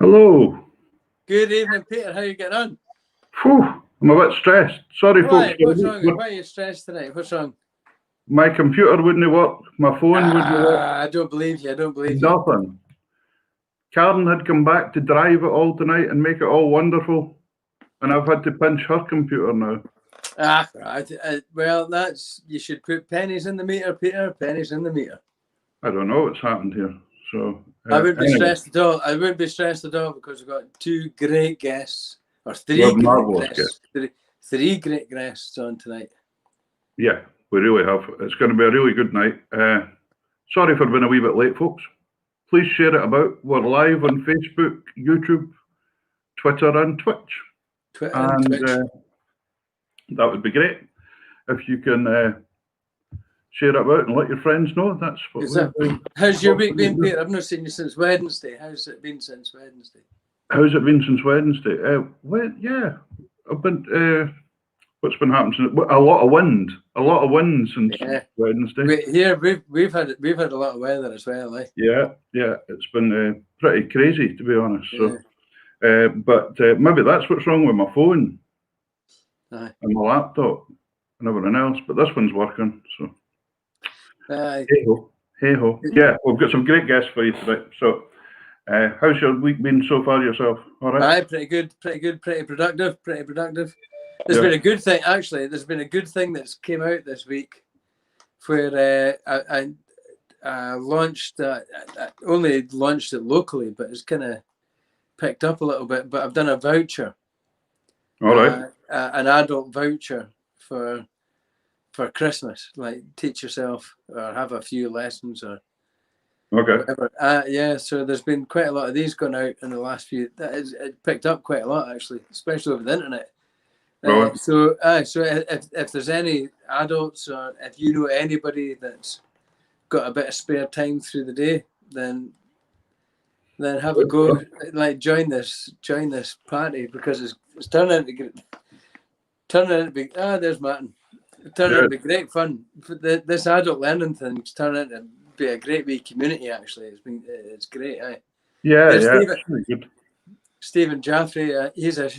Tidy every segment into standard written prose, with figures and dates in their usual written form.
Hello. Good evening, Peter. How are you getting on? Phew, I'm a bit stressed. Sorry, Why? folks. What's wrong? Why are you stressed tonight? What's wrong? My computer wouldn't work. My phone wouldn't work. I don't believe you. I don't believe you. Nothing. Karen had come back to drive it all tonight and make it all wonderful, and I've had to pinch her computer now. Right. Well, you should put pennies in the meter, Peter. Pennies in the meter. I don't know what's happened here. So I wouldn't be stressed at all. I wouldn't be stressed at all because we've got two great guests, or three great guests. Three great guests on tonight. Yeah, we really have. It's going to be a really good night. Sorry for being a wee bit late, folks. Please share it about. We're live on Facebook, YouTube, Twitter, and Twitch. That would be great if you can share it about and let your friends know. That's what we're doing. How's your week been, Peter? I've not seen you since Wednesday. How's it been since Wednesday? How's it been since Wednesday? Yeah, I've been. What's been happening? A lot of wind since Wednesday. We've had a lot of weather as well. Yeah, it's been pretty crazy, to be honest. So, but maybe that's what's wrong with my phone and my laptop and everything else. But this one's working. So, hey ho. Yeah, we've got some great guests for you tonight. So, how's your week been so far yourself? All right. Pretty good, pretty productive. There's been a good thing, actually. There's been a good thing that's came out this week where I launched, only launched it locally, but it's kind of picked up a little bit. But I've done a voucher. All right. An adult voucher for Christmas, like teach yourself or have a few lessons or whatever. So there's been quite a lot of these going out in the last few. It picked up quite a lot, actually, especially over the internet. So if there's any adults or if you know anybody that's got a bit of spare time through the day, then have a go. Like join this party because it's turning out to be. There's Martin. It's turning out to be great fun. This adult learning thing's turning out to be a great wee community. Actually, it's great. Stephen Jaffrey, he's a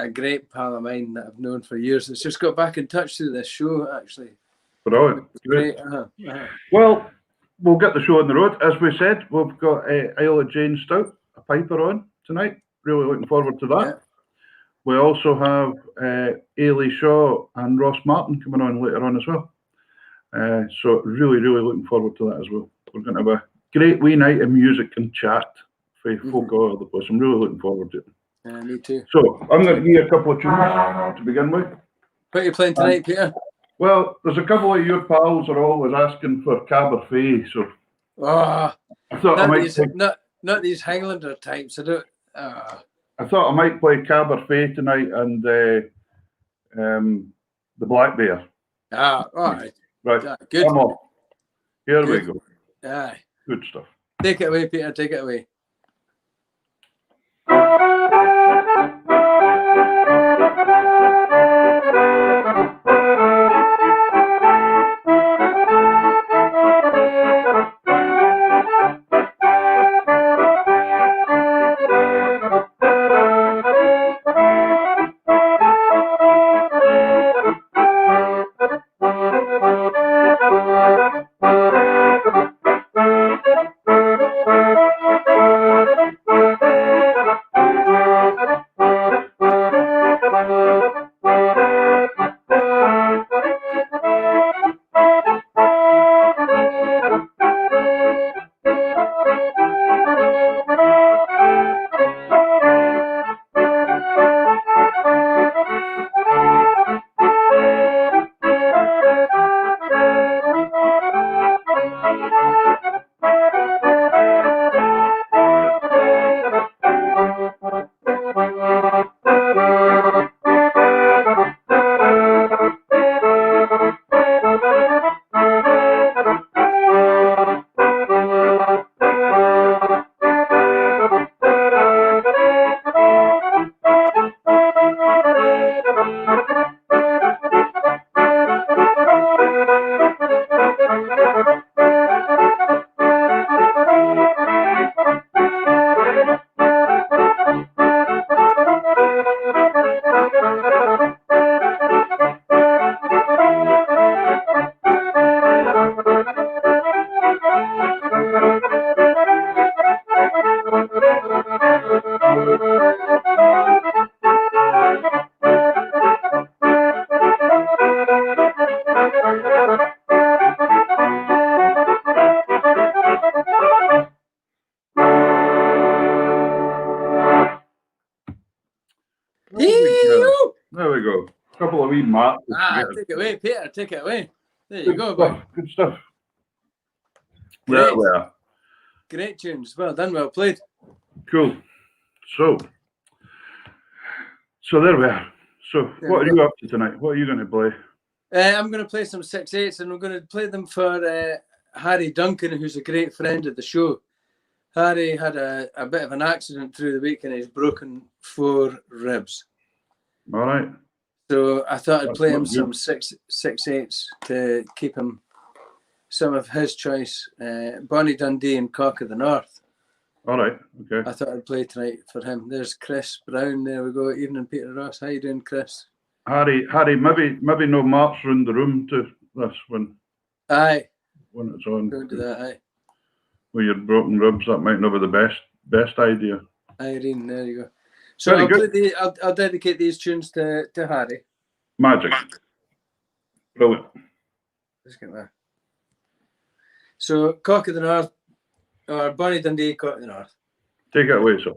great pal of mine that I've known for years. It's just got back in touch through this show, actually. Brilliant. Great. Well, we'll get the show on the road. As we said, we've got Eilidh Stout, a piper on tonight. Really looking forward to that. Yeah. We also have Eilidh Shaw and Ross Martin coming on later on as well. So really looking forward to that as well. We're going to have a great wee night of music and chat for folk all over the place. I'm really looking forward to it. Me too. So I'm going to give you a couple of tunes to begin with. What are you playing tonight, Peter? Well, there's a couple of your pals are always asking for Cabernet, so I thought not these Highlander types. I don't. I thought I might play Cabernet tonight and the Black Bear. All right. Right. Good. Come on. Here we go. Aye. Good stuff. Take it away, Peter. Take it away. couple of wee marks. Take it away, Peter. Take it away. There you go, boy. boy. Good stuff. Great. Well. Great tunes. Well done. Well played. Cool. So there we are. So what are you up to tonight? What are you going to play? I'm going to play some 6/8, and I'm going to play them for Harry Duncan, who's a great friend of the show. Harry had a bit of an accident through the week and he's broken 4 ribs. All right. So I thought I'd play him good. some 6/8s to keep him some of his choice. Bonnie Dundee and Cock of the North. All right. Okay. I thought I'd play tonight for him. There's Chris Brown. There we go. Evening, Peter Ross. How you doing, Chris? Harry, maybe no marks around the room to this when it's on. Don't do that, aye. With your broken ribs, that might not be the best idea. Irene, there you go. So I'll dedicate these tunes to Harry. Magic. Brilliant. Let's get that. So Cock of the North, or Bonnie Dundee, Cock of the North. Take it away, sir.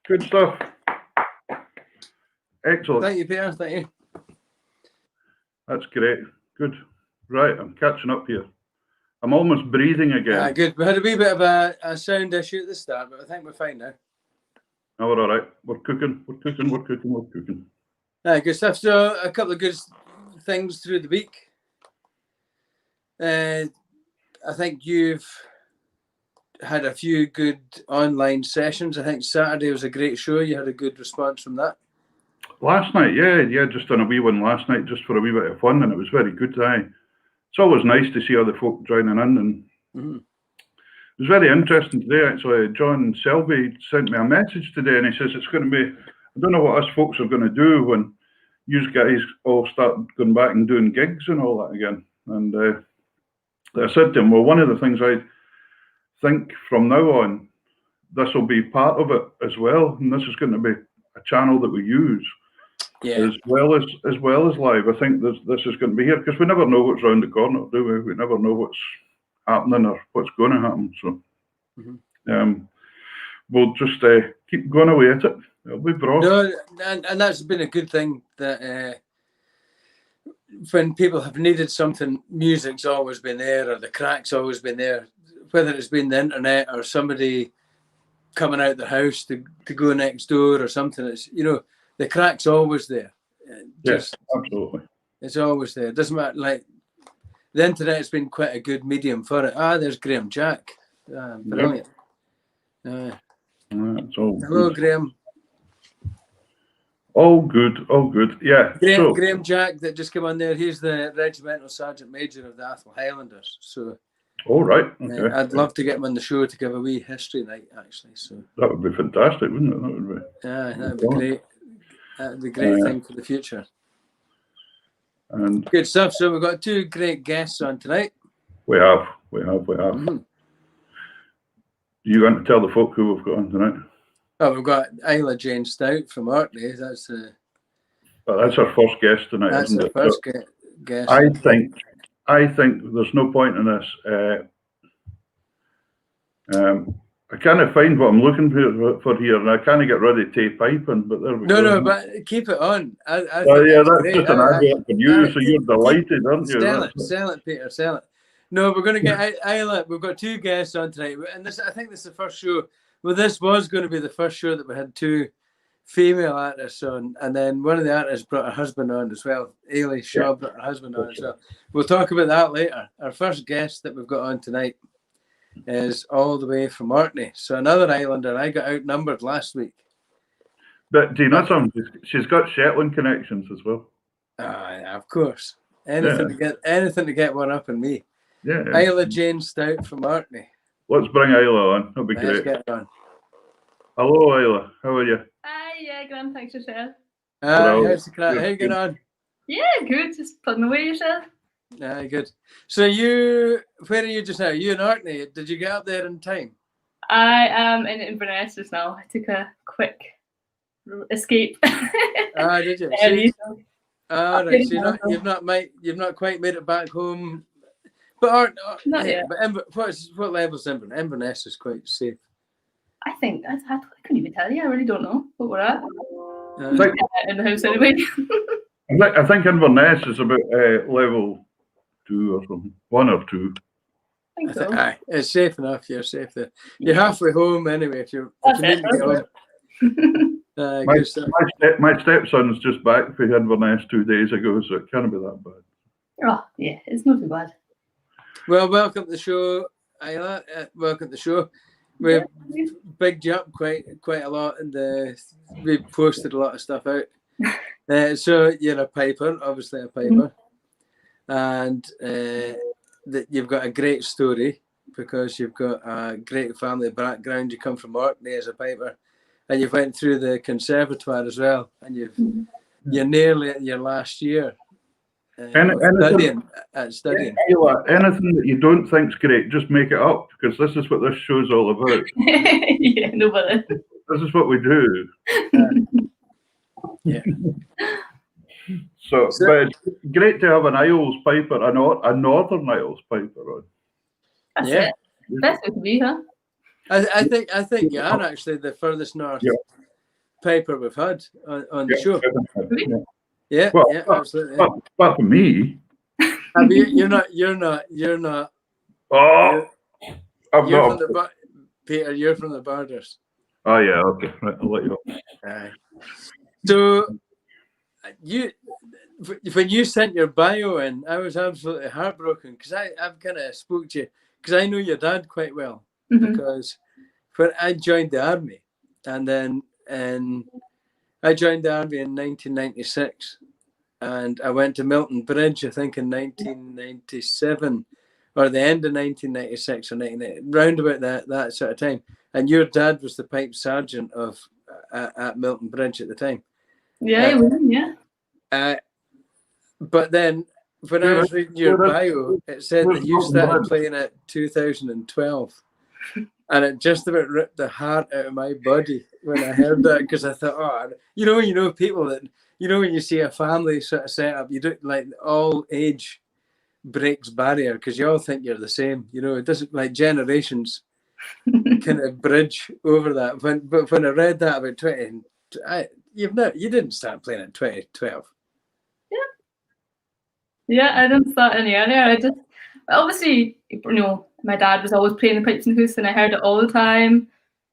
Good stuff. Excellent. Thank you, Peter. Thank you. That's great. Good. Right, I'm catching up here. I'm almost breathing again. Good. We had a wee bit of a sound issue at the start, but I think we're fine now. Oh, we're all right. We're cooking. Good stuff. So a couple of good things through the week. I think you've had a few good online sessions. I think Saturday was a great show. You had a good response from that. Last night, yeah, just done a wee one last night, just for a wee bit of fun, and it was very good. It's always nice to see other folk joining in, and it was very interesting today. Actually, John Selby sent me a message today, and he says it's going to be. I don't know what us folks are going to do when you guys all start going back and doing gigs and all that again. And I said to him, well, one of the things I think from now on, this will be part of it as well, and this is going to be a channel that we use. Yeah. As well as live. I think this is going to be here because we never know what's around the corner, do we? We never know what's happening or what's going to happen. So we'll just keep going away at it. It'll be broad. No, and that's been a good thing that when people have needed something, music's always been there, or the crack's always been there, whether it's been the internet or somebody coming out the house to go next door or something. It's, you know, the crack's always there. Yes, absolutely. It's always there. It doesn't matter. Like, the internet's been quite a good medium for it. There's Graham Jack. Brilliant. Hello, Graham. All good, all good. Yeah. Graham Jack that just came on there. He's the Regimental Sergeant Major of the Atholl Highlanders. So. All right. Okay. I'd love to get him on the show to give a wee history night, actually. So that would be fantastic, wouldn't it? That would be. Yeah, that would be great. That would be a great thing for the future. And good stuff. So we've got 2 great guests on tonight. We have. Mm-hmm. You want to tell the folk who we've got on tonight? Oh, we've got Isla Jane Stout from Orkney. That's our first guest tonight. That's isn't our it? first guest. I think there's no point in this. I can't find what I'm looking for here, and I can't get ready to tape piping. But there we go. No, but keep it on. Yeah, that's just an advert for you, so you're delighted, aren't you? Sell it, Peter. Sell it. No, we're going to get Isla. We've got 2 guests on tonight, and I think this is the first show. Well, this was going to be the first show that we had 2 female artists on, and then one of the artists brought her husband on as well. Eilidh Shaw brought her husband on as well. We'll talk about that later. Our first guest that we've got on tonight is all the way from Orkney. So another Islander. I got outnumbered last week. But do you know something? She's got Shetland connections as well. Of course. Anything to get one up in me. Yeah. Isla Jane Stout from Orkney. Let's bring Isla on. That'll be great. Let's get on. Hello, Isla. How are you? Hi, yeah, grand. Thanks yourself. How's the crowd? How you getting on? Yeah, good. Just putting away yourself. Good. So where are you just now? You in Orkney? Did you get up there in time? I am in Inverness just now. I took a quick escape. Did you? Right. So you've not quite made it back home. But not yet. But what level's Inverness? Inverness is quite safe. I think I couldn't even tell you. I really don't know what we're at. In the house anyway. I think Inverness is about level 2 or something. 1 or 2. I think so. It's safe enough. You're safe there. You're halfway home anyway. If you need to get home. My stepson's just back from Inverness 2 days ago, so it can't be that bad. Oh yeah, it's not too bad. Well, welcome to the show, Isla. Welcome to the show. We've bigged you up quite a lot, and we've posted a lot of stuff out. So you're a piper, obviously a piper, and that you've got a great story because you've got a great family background. You come from Orkney as a piper, and you've went through the conservatoire as well, and you're nearly at your last year. Studying. Anything that you don't think's great, just make it up, because this is what this show's all about. Yeah, no bother. This is what we do. Yeah. So, but it's great to have an Isles piper, a Northern Isles piper on. That's it. Best it could be, huh? I think you are actually the furthest north piper we've had on the show. Yeah, well, absolutely. But for me, I mean, you're not. Oh, Peter, you're from the Borders. Oh yeah, okay. Right, I'll let you know. So, when you sent your bio in, I was absolutely heartbroken because I've kind of spoke to you because I know your dad quite well because when I joined the army, and then I joined the army in 1996, and I went to Milton Bridge, I think, in 1997, or the end of 1996 or 1990, round about that sort of time. And your dad was the pipe sergeant at Milton Bridge at the time. Yeah, yeah. But then, when I was reading your bio, it said that you started playing at 2012. And it just about ripped the heart out of my body when I heard that, because I thought, people that, when you see a family sort of set up, you do like all age breaks barrier because you all think you're the same. It doesn't, like, generations kind of bridge over that. But when I read that about 20, you didn't start playing at 2012. Yeah. Yeah, I didn't start any earlier. I just, obviously, my dad was always playing the pipes and hoose, and I heard it all the time.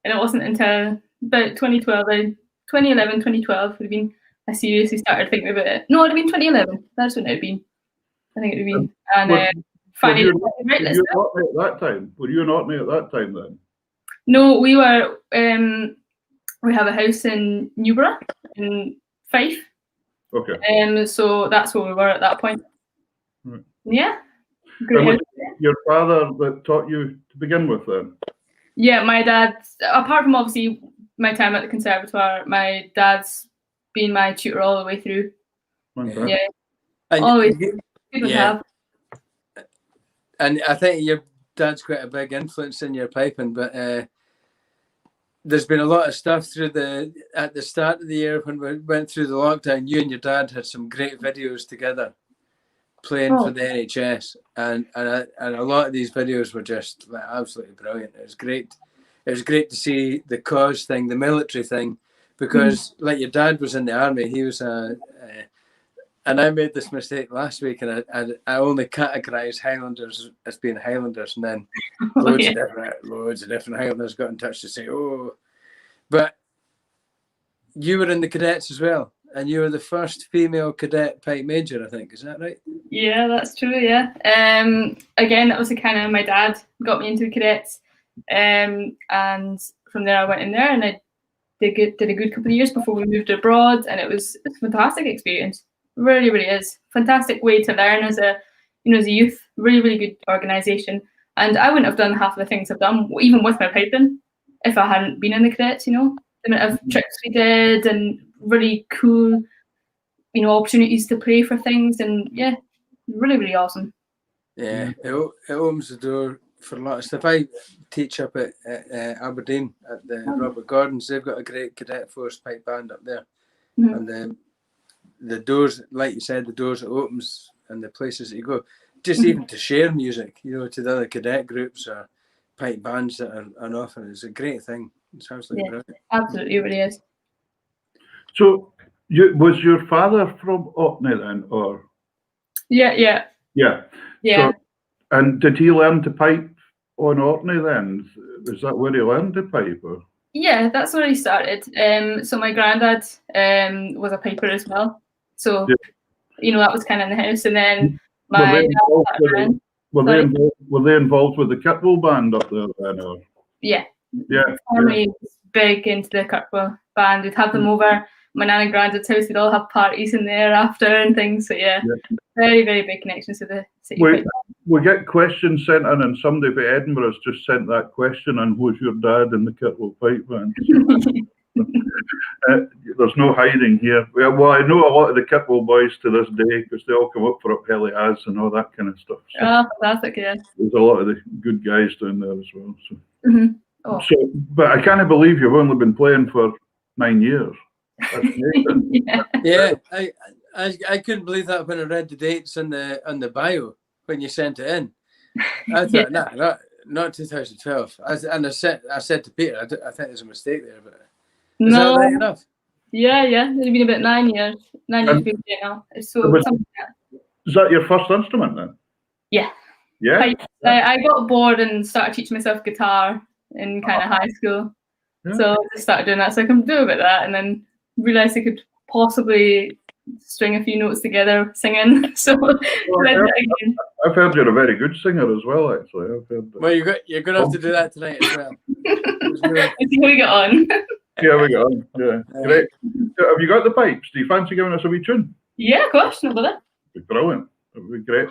And it wasn't until about 2011, 2012 would have been, I seriously started thinking about it. No, it would have been 2011. That's when it would have been. I think it would have been. And finally, were you an Orkney at that time? Were you an Orkney at that time then? No, we were. We have a house in Newborough in Fife. Okay. So that's where we were at that point. Right. Yeah. Great. Your father that taught you to begin with then? Yeah, my dad, apart from obviously my time at the conservatoire, my dad's been my tutor all the way through. Okay. Yeah. Always good to have. And I think your dad's quite a big influence in your piping, but there's been a lot of stuff at the start of the year when we went through the lockdown. You and your dad had some great videos together playing for the NHS, and a lot of these videos were just like absolutely brilliant. It was great. It was great to see the cause thing, the military thing, because like your dad was in the army, he was and I made this mistake last week, and I only categorised Highlanders as being Highlanders, and then loads of different Highlanders got in touch to say, but you were in the cadets as well, and you were the first female cadet pipe major, I think. Is that right? Yeah, that's true. Yeah. Again, that was the kind of, my dad got me into the cadets, and from there I went in there, and I did a good couple of years before we moved abroad, and it's a fantastic experience. Really, really is fantastic way to learn as a youth. Really, really good organisation, and I wouldn't have done half of the things I've done, even with my piping, if I hadn't been in the cadets. The amount of trips we did, and really cool, opportunities to play for things, and yeah, really, really awesome. Yeah, it opens the door for a lot of stuff. I teach up at Aberdeen at the Robert Gordons. They've got a great cadet force pipe band up there, and the doors, like you said, the doors it opens and the places that you go, just even to share music, to the other cadet groups or pipe bands that are often, it's a great thing. It's absolutely brilliant. Absolutely, it really is. So, was your father from Orkney then, or? Yeah. So, and did he learn to pipe on Orkney then? Is that where he learned to pipe? Or? Yeah, that's where he started. So my granddad was a piper as well. So, that was kind of in the house. And then my dad were they involved with the Kirkwall band up there then? Or? Yeah. Family was big into the Kirkwall band. We'd have them over my nan and granddad's house. We'd all have parties in there after and things. So very, very big connections to the city. We get questions sent in, and somebody from Edinburgh has just sent that question, and who's your dad in the Kirkwall pipe band? There's no hiding here. Well, I know a lot of the Kirkwall boys to this day because they all come up for Uphelly As and all that kind of stuff. So fantastic, yeah. There's a lot of the good guys down there as well. So, but I can't believe you've only been playing for 9 years. That's amazing. I couldn't believe that when I read the dates on the bio when you sent it in. I thought, not 2012. I said to Peter, I think there's a mistake there, but is that right enough? Yeah. It's been about 9 years. 9 years been there now. So is that your first instrument then? Yeah. Yeah. I got bored and started teaching myself guitar in kind of high school. Yeah. So I just started doing that so I can do a bit of that, and then realised I could possibly string a few notes together singing. So I've heard you're a very good singer as well, actually. Well, you're going to have to do that tonight as well. Let's see how we get on. Yeah, we get on. Yeah, great. Have you got the pipes? Do you fancy giving us a wee tune? Yeah, of course. No bother. Brilliant. That would be great.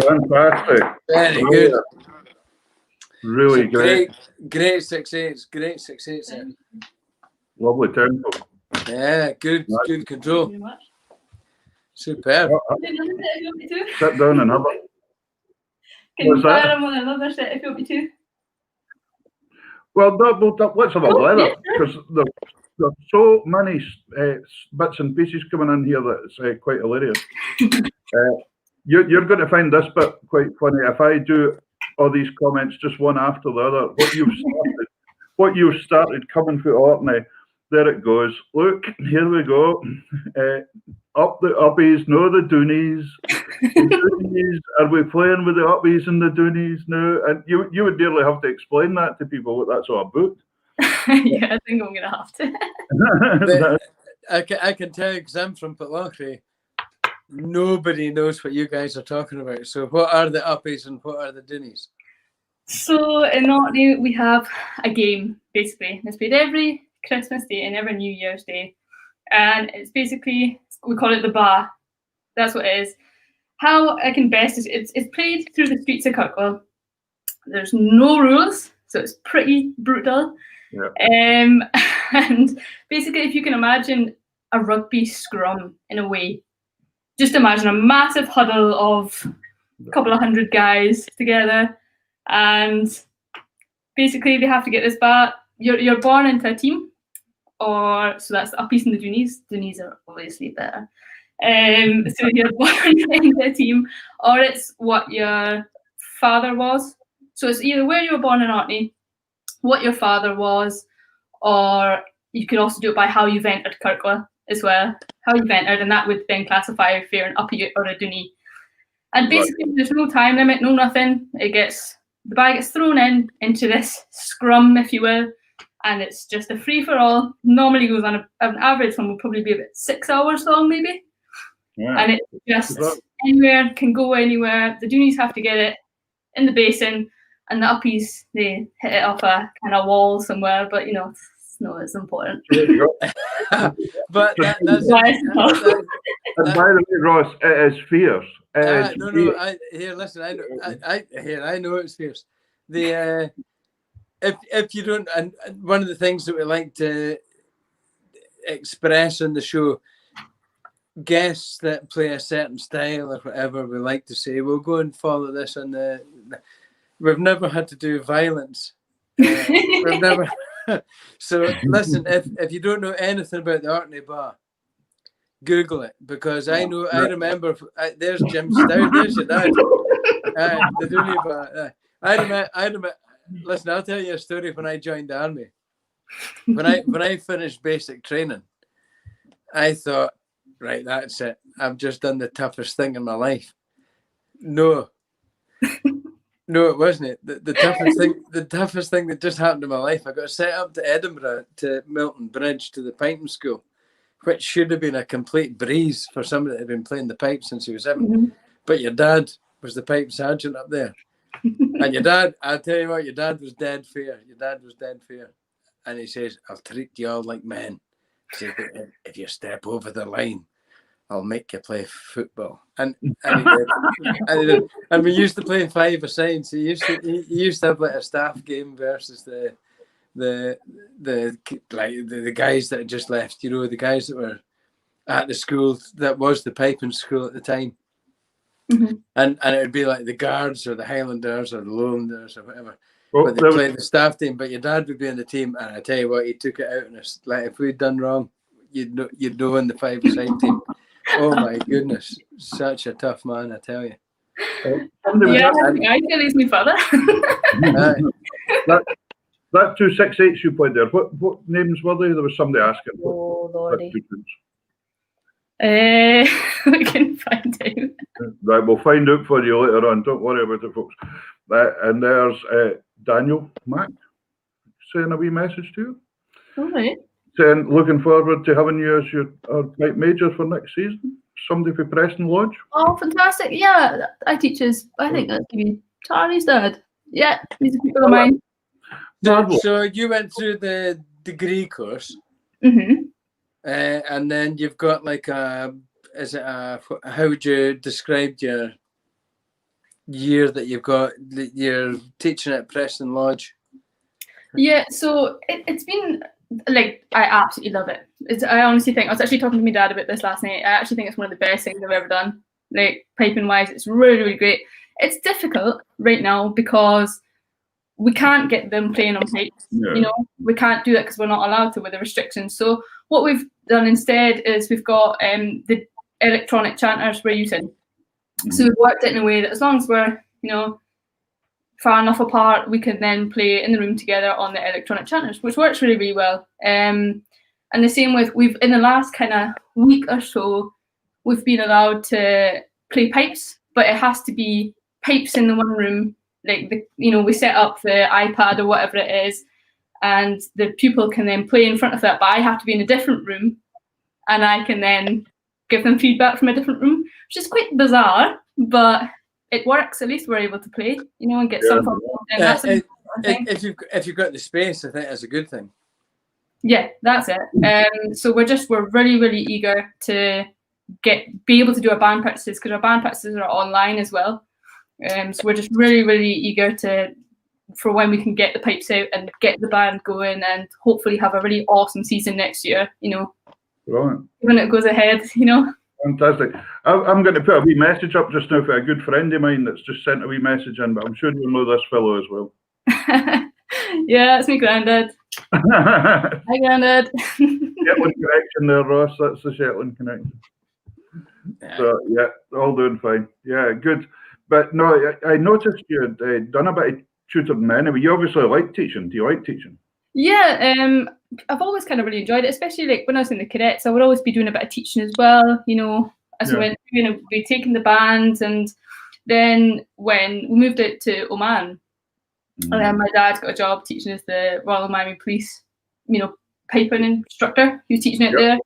Fantastic. Very good. Really So great. Great 6/8s. Great 6/8s there. Lovely tempo. Yeah, good Thank control. you very much. Superb. Sit down and have a. Can you What's that? fire them on another set if you want me to? Well, let's have a Oh, blather, yeah, sure. because there's so many bits and pieces coming in here that it's quite hilarious. You're going to find this bit quite funny if I do all these comments just one after the other. What you've started coming through Orkney, there it goes. Look, here we go. Up the uppies, no the doonies. The doonies. Are we playing with the uppies and the doonies now? And you would nearly have to explain that to people what that's all about. Yeah, I think I'm gonna have to. I can tell you because I'm from Pitlochry. Nobody knows what you guys are talking about. So what are the uppies and what are the doonies? So in Orkney we have a game basically. It's played every Christmas Day and every New Year's Day, and it's basically we call it the bar. That's what it is. How I can best it's played through the streets of Kirkwall. There's no rules, so it's pretty brutal. Yeah. And basically, if you can imagine a rugby scrum in a way, just imagine a massive huddle of a couple of hundred guys together, and basically they have to get this bat. You're born into a team, or so that's the uppies and the doonies. Doonies are obviously better. So you're born into a team, or it's what your father was. So it's either where you were born in Orkney, what your father was, or you could also do it by how you've entered Kirkwall as well. How you've entered, and that would then classify if you're an uppie or a doonie. And basically, there's no time limit, no nothing. The bag gets thrown into this scrum, if you will, and it's just a free for all. Normally goes on an average one will probably be about 6 hours long, maybe. Yeah. And it's just anywhere, can go anywhere. The doonies have to get it in the basin, and the uppies, they hit it off a kind of wall somewhere, but it's important. But that's and by the way, Ross, it is fierce. Listen, I know it's fierce. The if you don't, and one of the things that we like to express on the show, guests that play a certain style or whatever, we like to say, we'll go and follow this on the. We've never had to do violence. We've never. So listen, if you don't know anything about the Orkney Bar, Google it, because I remember. There's Jim Stout. There's your dad. The Dooney Bar. I remember. Listen, I'll tell you a story. When I joined the army, when I finished basic training, I thought, right, that's it. I've just done the toughest thing in my life. No, it wasn't. The toughest thing that just happened in my life. I got set up to Edinburgh, to Milton Bridge, to the piping school, which should have been a complete breeze for somebody that had been playing the pipe since he was 7. Mm-hmm. But your dad was the pipe sergeant up there. And your dad, I'll tell you what, your dad was dead fair. And he says, I'll treat you all like men. He said, if you step over the line, I'll make you play football. And he did. And we used to play 5-a-side. So he used to have like a staff game versus the guys that had just left, the guys that were at the school that was the piping school at the time. Mm-hmm. And it would be like the Guards or the Highlanders or the Lowlanders or whatever. But they played the staff team, but your dad would be in the team, and I tell you what, he took it out on us. Like if we'd done wrong, you'd know in the 5-a-side team. Oh my goodness, such a tough man, I tell you. Yeah, I feel he's my father. That 2 6/8s you played there, what names were they? There was somebody asking. Oh, Lordy. We can find out. Right, we'll find out for you later on. Don't worry about it, folks. And there's Daniel Mack saying a wee message to you. All right. Saying, looking forward to having you as our pipe major for next season. Somebody for Preston Lodge. Oh, fantastic. Yeah, I think that's going to be Charlie's dad. Yeah, he's a people of mine. So you went through the degree course. Mm-hmm. And then you've got like how would you describe your year that you're teaching at Preston Lodge? Yeah, so it's been like, I absolutely love it. I honestly think, I was actually talking to my dad about this last night. I actually think it's one of the best things I've ever done. Like, piping wise, it's really, really great. It's difficult right now because we can't get them playing on pipes. Yeah. You know, we can't do that because we're not allowed to with the restrictions. So what we've done instead is we've got the electronic chanters we're using. So we've worked it in a way that as long as we're, you know, far enough apart, we can then play in the room together on the electronic chanters, which works really, really well. And the same with, in the last kind of week or so, we've been allowed to play pipes, but it has to be pipes in the one room. Like, we set up the iPad or whatever it is, and the pupil can then play in front of that, but I have to be in a different room, and I can then give them feedback from a different room, which is quite bizarre, but it works. At least we're able to play, and get some fun. And that's if you've got the space, I think that's a good thing. Yeah, that's it. So we're really, really eager to be able to do our band practices, because our band practices are online as well. So we're just really, really eager for when we can get the pipes out and get the band going, and hopefully have a really awesome season next year. Right. When it goes ahead. Fantastic. I'm going to put a wee message up just now for a good friend of mine that's just sent a wee message in, but I'm sure you'll know this fellow as well. Yeah, that's my granddad. Hi, Granddad. Shetland connection there, Ross. That's the Shetland connection. Yeah. So, yeah, all doing fine. Yeah, good. But no, I noticed you had done a bit of tutoring anyway. You obviously like teaching. Do you like teaching? Yeah, I've always kind of really enjoyed it, especially like when I was in the cadets. I would always be doing a bit of teaching as well, as we went through, be taking the bands. And then when we moved out to Oman, my dad got a job teaching as the Royal Miami Police, piping instructor. He was teaching it there.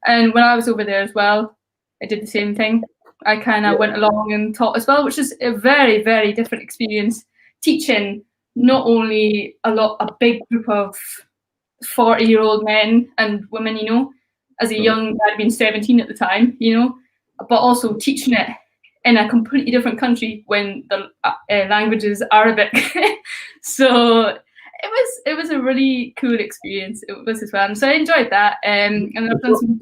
And when I was over there as well, I did the same thing. I kind of went along and taught as well, which is a very, very different experience. Teaching not only a big group of 40-year-old men and women, as a young, I'd been 17 at the time, but also teaching it in a completely different country when the language is Arabic. So it was a really cool experience. It was as well, and so I enjoyed that. And I've done some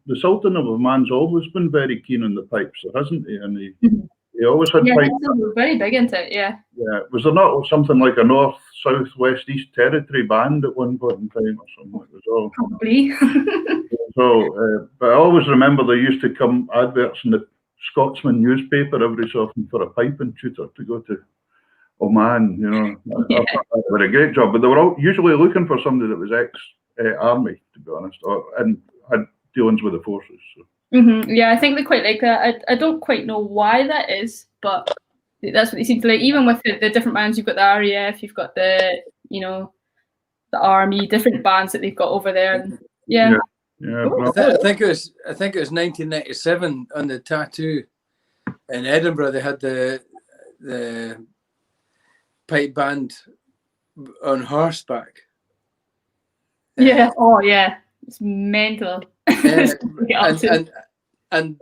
the Sultan of Oman's always been very keen on the pipes, hasn't he? And he always had pipes. We're very big into it. Yeah. Yeah. Was there not something like a north, south, west, east territory band at one point in time or something like that? Probably. So, but I always remember there used to come adverts in the Scotsman newspaper every so often for a piping tutor to go to Oman. I thought that was a great job, but they were usually looking for somebody that was ex-army, to be honest, and had dealings with the forces. So. Yeah, I think they quite like that. I don't quite know why that is, but that's what they seem to like. Even with the different bands, you've got the RAF, you've got the the army, different bands that they've got over there. And, yeah. I think it was 1997 on the tattoo in Edinburgh. They had the pipe band on horseback. Yeah. Oh yeah, it's mental. And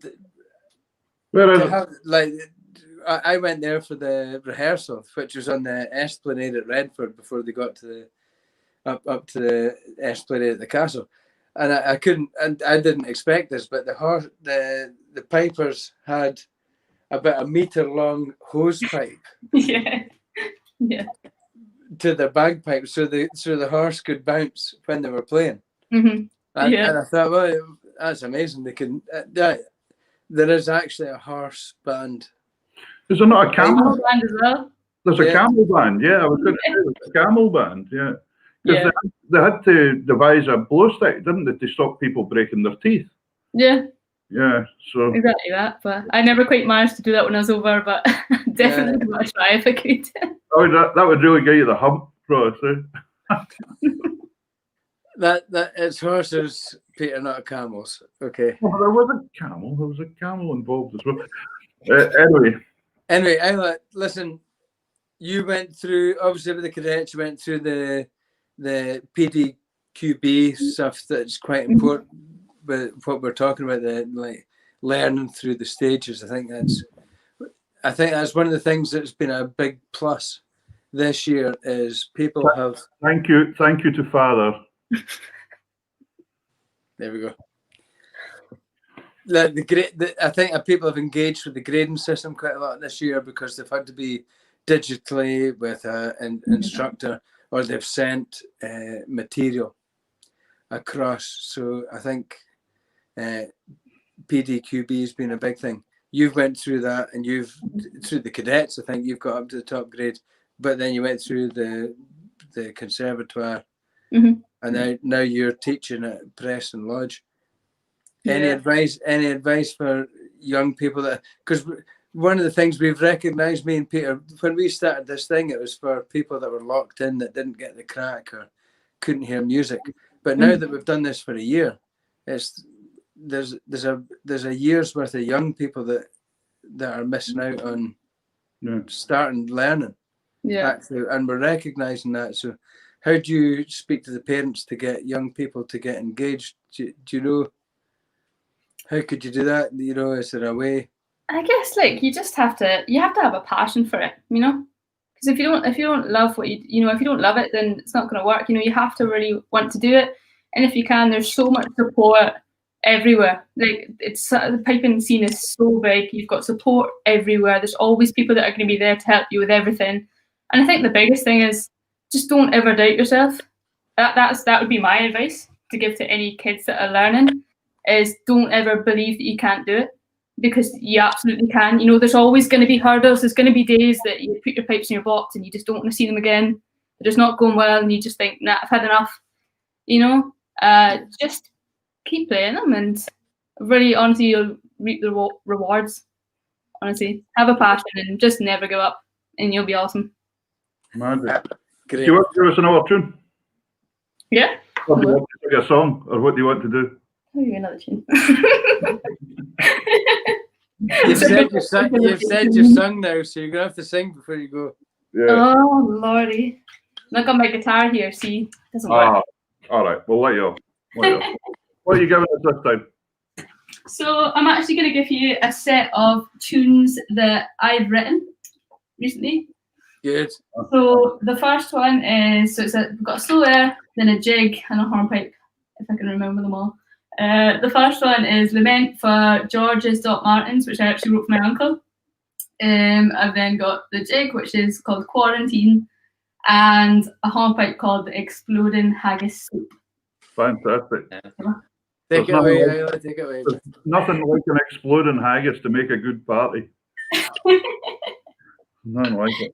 I went there for the rehearsal, which was on the Esplanade at Redford before they got to up to the Esplanade at the castle. And I didn't expect this, but the pipers had about a metre long hose pipe. Yeah. To their bagpipes, so the horse could bounce when they were playing. And I thought, well, that's amazing. They can. There is actually a horse band. Is there not a camel band as well? There's a camel band. Yeah, I was going to say there's a camel band. Yeah. Because they had to devise a blow stick, didn't they, to stop people breaking their teeth? Yeah. Yeah, so exactly that. But I never quite managed to do that when I was over, but definitely want to try if I could. Oh, that would really give you the hump, Ross. That it's horses, Peter, not camels. Okay. Well, there was a camel. There was a camel involved as well. Anyway, Isla, listen. You went through, obviously with the cadets, you went through the PDQB stuff that's quite important. But what we're talking about, the learning through the stages, I think I think that's one of the things that's been a big plus this year is people have. Thank you to Father. There we go. I think people have engaged with the grading system quite a lot this year because they've had to be digitally with an instructor, or they've sent material across. So I think PDQB has been a big thing. You've went through that, and through the cadets. I think you've got up to the top grade, but then you went through the conservatoire, and now you're teaching at Preston Lodge. Any advice for young people that, because one of the things we've recognized, me and Peter, when we started this thing, it was for people that were locked in, that didn't get the crack or couldn't hear music. But now that we've done this for a year, there's a year's worth of young people that are missing out on starting learning. Actually, and we're recognizing that. So how do you speak to the parents to get young people to get engaged? Do you know, how could you do that? You know, is there a way? I guess you just have to have a passion for it, you know, because if you don't love what if you don't love it, then it's not going to work. You know, you have to really want to do it, and if you can, there's so much support everywhere. The piping scene is so big. You've got support everywhere. There's always people that are going to be there to help you with everything. And I think the biggest thing is just don't ever doubt yourself. That would be my advice to give to any kids that are learning, is don't ever believe that you can't do it, because you absolutely can. You know, there's always going to be hurdles. There's going to be days that you put your pipes in your box and you just don't want to see them again. They're just not going well, and you just think, nah, I've had enough. You know, just keep playing them, and really, honestly, you'll reap the rewards. Honestly, have a passion and just never give up, and you'll be awesome. Magic. Do you want to give us another tune? Yeah. Or do you want to sing a song, or what do you want to do? I'll give you another tune. You've said you've sung now, so you're gonna have to sing before you go. Yeah. Oh lordy! I've got my guitar here. See, doesn't work. All right, we'll let you off. What are you giving us this time? So I'm actually going to give you a set of tunes that I've written recently. Good. So the first one is, we've got a slow air, then a jig, and a hornpipe, if I can remember them all. The first one is Lament for George's Dot Martins, which I actually wrote for my uncle. I've then got the jig, which is called Quarantine, and a hornpipe called Exploding Haggis Soup. Fantastic. Yeah. Take it away, Eilidh, take it away. There's nothing like an exploding haggis to make a good party. Nothing like it.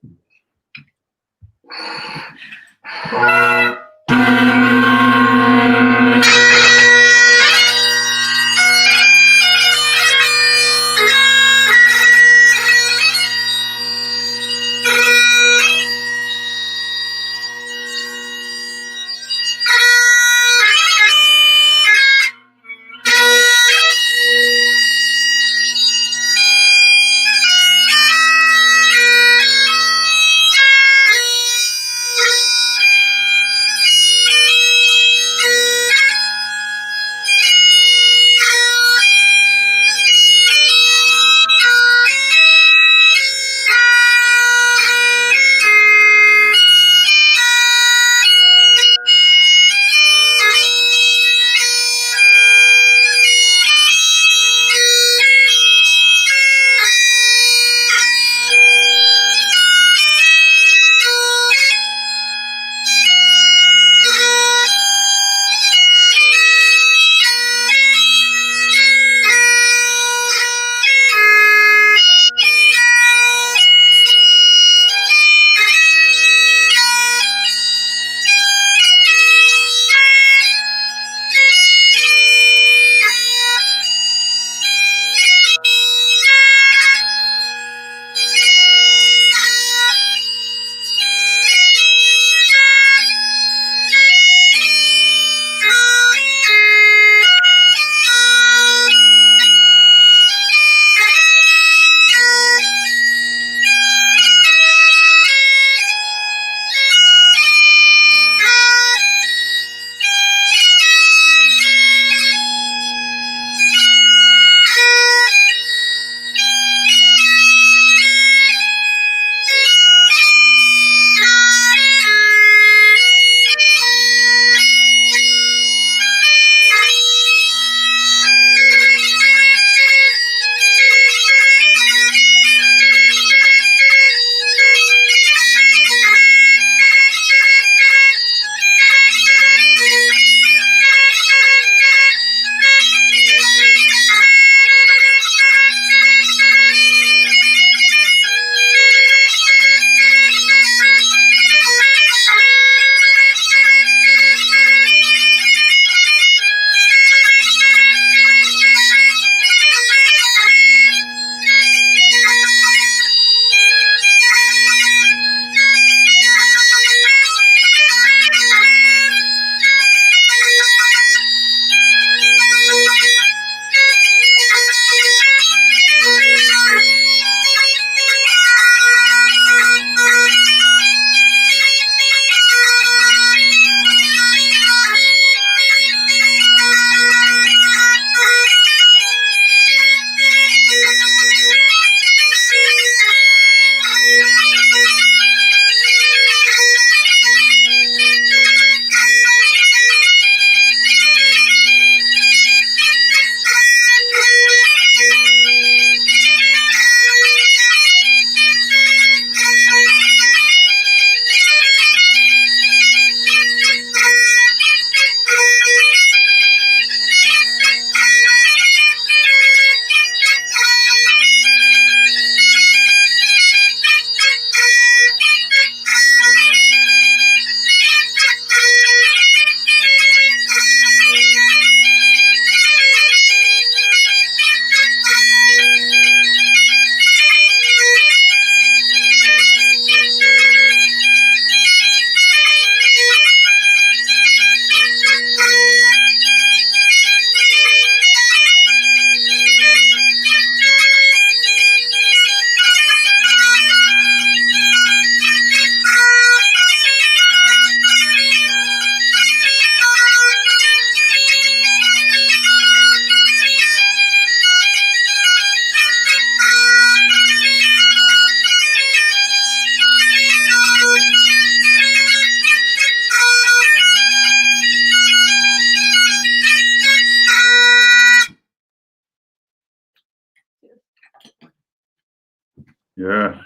Yeah.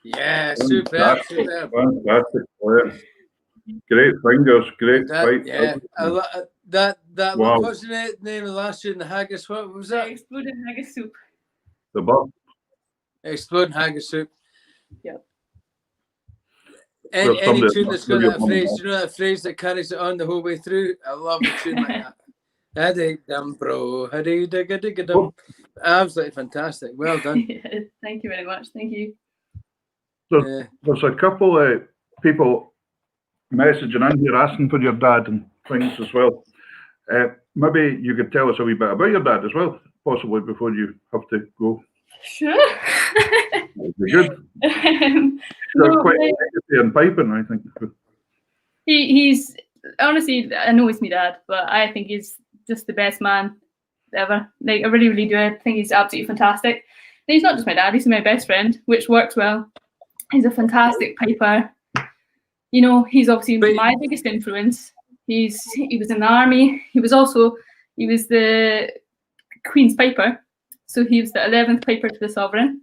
Yeah, superb, superb. Fantastic player. Great fingers, great fight. Yeah, that Wow. what's the name of the last year in the haggis? What was that? Exploding haggis soup. The buff. Exploding haggis soup. Yep. Any tune that's got that phrase, you know that phrase that carries it on the whole way through? I love a tune like that. Hadi-dum, bro. Hadi-digga-digga-dum. Absolutely fantastic. Well done. Thank you very much. Thank you. There's a couple of people messaging in here asking for your dad and things as well. Maybe you could tell us a wee bit about your dad as well, possibly before you have to go. Sure. That'd be good. There's quite a legacy in piping, I think. He's honestly, I know he's my dad, but I think he's just the best man ever. Like, I really, really do. I think he's absolutely fantastic. And he's not just my dad; he's my best friend, which works well. He's a fantastic piper. You know, he's obviously my biggest influence. He was in the army. He was the Queen's Piper. So he was the 11th Piper to the Sovereign.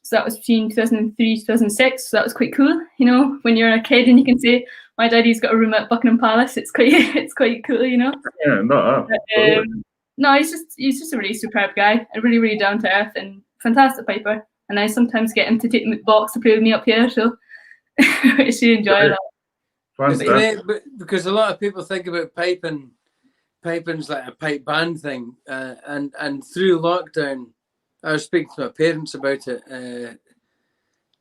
So that was between 2003 2006. So that was quite cool. You know, when you're a kid and you can say, "My daddy's got a room at Buckingham Palace." It's quite cool. You know. Yeah, no. No, he's just a really superb guy. A really, really down to earth and fantastic piper. And I sometimes get him to take the box to play with me up here. So it's really enjoyable. It's great, because a lot of people think about piping's like a pipe band thing, and through lockdown, I was speaking to my parents about it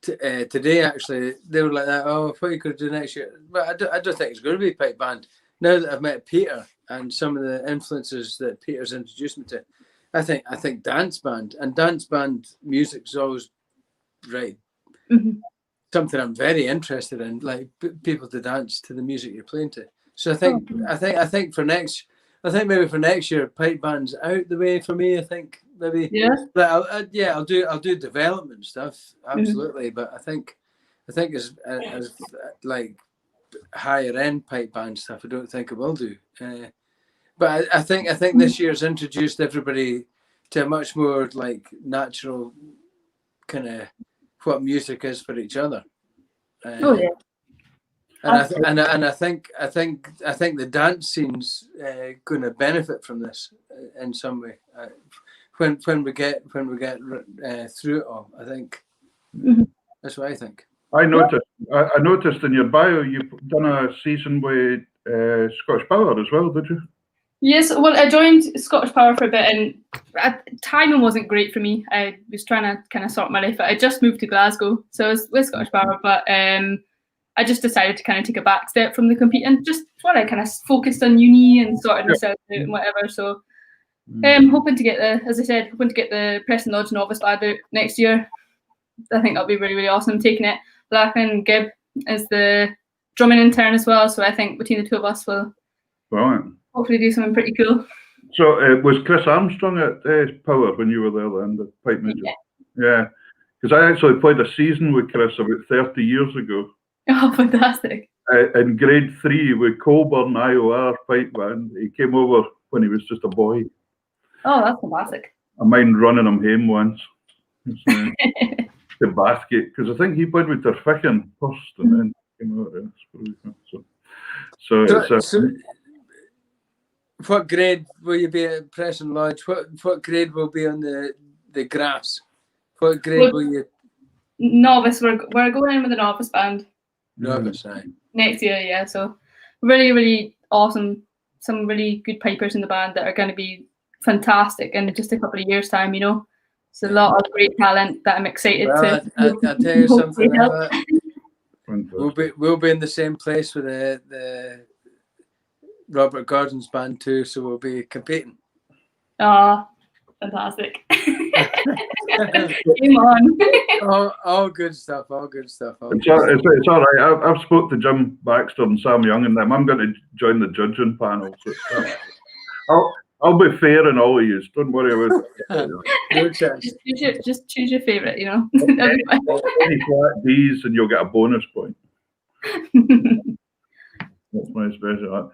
today. Actually, they were like that. Oh, what you could do next year? But I don't think it's going to be pipe band. Now that I've met Peter and some of the influences that Peter's introduced me to, I think dance band music's always right. Mm-hmm. Something I'm very interested in, like people to dance to the music you're playing to. So I think maybe for next year, pipe band's out the way for me. I think maybe I'll do development stuff, absolutely. Mm-hmm. But I think as like higher end pipe band stuff, I don't think I will do. But I think this year's introduced everybody to a much more like natural kind of what music is for each other. And I think the dance scene's going to benefit from this in some way. When we get through it all, I think that's what I think. I noticed in your bio you've done a season with Scottish Power as well, did you? Yes, well, I joined Scottish Power for a bit, and timing wasn't great for me. I was trying to kind of sort my life out. I just moved to Glasgow, so I was with Scottish Power, but I just decided to kind of take a back step from the competing, just while I kind of focused on uni and sorted myself out and whatever. So hoping to get the Preston Lodge Novice Lad out next year. I think that'll be really, really awesome. Taking it, Lachlan Gibb is the drumming intern as well, so I think between the two of us will hopefully do something pretty cool. So was Chris Armstrong at Power when you were there then, the pipe major? Yeah, because I actually played a season with Chris about 30 years ago. Oh, fantastic. In grade 3 with Colburn IOR pipe band. He came over when he was just a boy. Oh, that's fantastic. I mind running him home once. The basket, because I think he played with Terfickin first and then came out. So what grade will you be at Preston Lodge? What grade will be on the graphs? What grade will you? Novice. We're going in with a novice band. Novice, aye. Next year, yeah. So really, really awesome. Some really good pipers in the band that are going to be fantastic in just a couple of years' time. You know, it's a lot of great talent that I'm excited to. I'll tell you something. We'll be in the same place with the Robert Gordon's band too, so we'll be competing. Oh, fantastic. Game on. All good stuff. It's all right. I've spoke to Jim Baxter and Sam Young and them. I'm going to join the judging panel. So I'll be fair in all of you. Don't worry about it. No chance. Just choose your favourite, you know. Any flat D's and you'll get a bonus point. That's my special.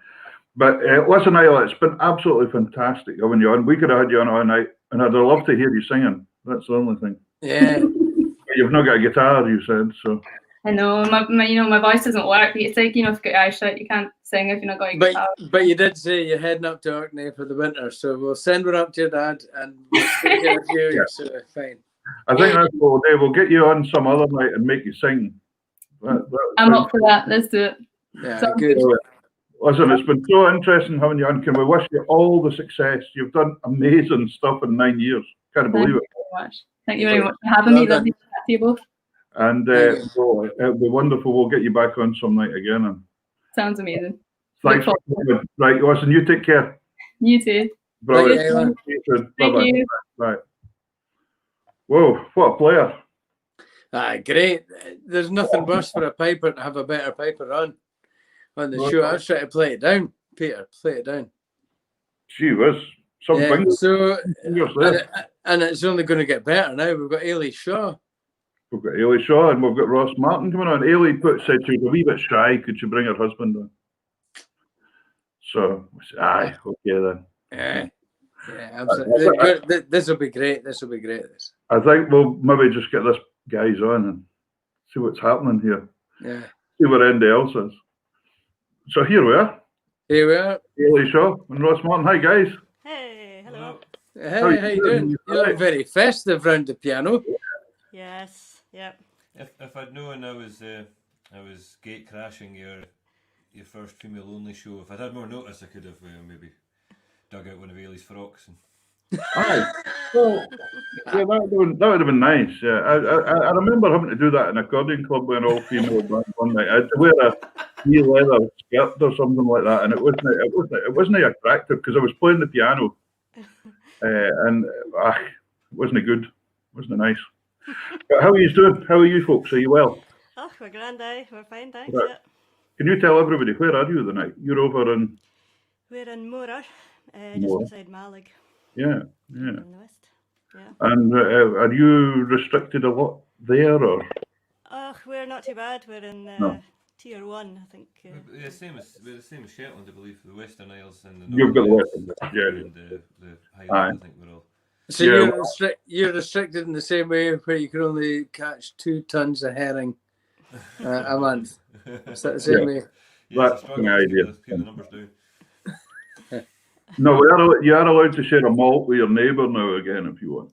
But listen, Isla, it's been absolutely fantastic having you on. We could have had you on all night, and I'd love to hear you singing. That's the only thing. Yeah. You've not got a guitar, you said, so. I know, my voice doesn't work. It's like, if you've got eyesight, you can't sing if you're not got a guitar. But you did say you're heading up to Orkney for the winter, so we'll send one up to your dad and we'll stay here with you. Yeah. So fine. I think that's what we'll do. We'll get you on some other night and make you sing. I'm up for that. Let's do it. Yeah, good. Listen, it's been so interesting having you on. Can we wish you all the success? You've done amazing stuff in 9 years. Can't believe it. Thank you very much for having me. Lovely to chat to you both. And it'll be wonderful. We'll get you back on some night again. And sounds amazing. Thanks for coming. Right, listen, you take care. You too. Brilliant. Thank you. Right. Whoa, what a player. Great. There's nothing worse for a piper to have a better piper on the show. I was trying to play it down, Peter. Play it down. Gee whiz. Yeah, so, and it's only going to get better now. We've got Eilidh Shaw. We've got Eilidh Shaw and we've got Ross Martin coming on. Eilidh said she was a wee bit shy. Could she bring her husband on? So, aye, okay then. Yeah, absolutely. This will be great. This will be great. I think we'll maybe just get this guys on and see what's happening here. Yeah. See what anybody else is. So here we are. Here we are. Eilidh Shaw and Ross Martin. Hi guys. Hey, hello. Hey, how you doing? You look very festive round the piano. Yes, yep. If I'd known I was gate crashing your first female only show, if I'd had more notice, I could have maybe dug out one of Eilidh's frocks. Aye. Well, yeah, that would have been nice. Yeah, I remember having to do that in an accordion club when all female band one night. I had to wear a wee leather skirt or something like that, and it wasn't attractive because I was playing the piano, and it wasn't good. Wasn't nice. But how are you doing? How are you folks? Are you well? Oh, we're grand, we're fine, thanks. Right. Yeah. Can you tell everybody where are you tonight? You're over in. We're in Mora, just beside Malig. Yeah. In the west. Yeah. And are you restricted a lot there, or? Oh, we're not too bad. We're in Tier 1, I think. We're the same as Shetland, I believe. The Western Isles and the You've got the Western, yeah. and the Highlands. I think we're all. So you're restricted in the same way where you can only catch 2 tons of herring a month. Is that the same way? Yeah, that's the idea. Keep the numbers down. No, you are allowed to share a malt with your neighbour now again if you want.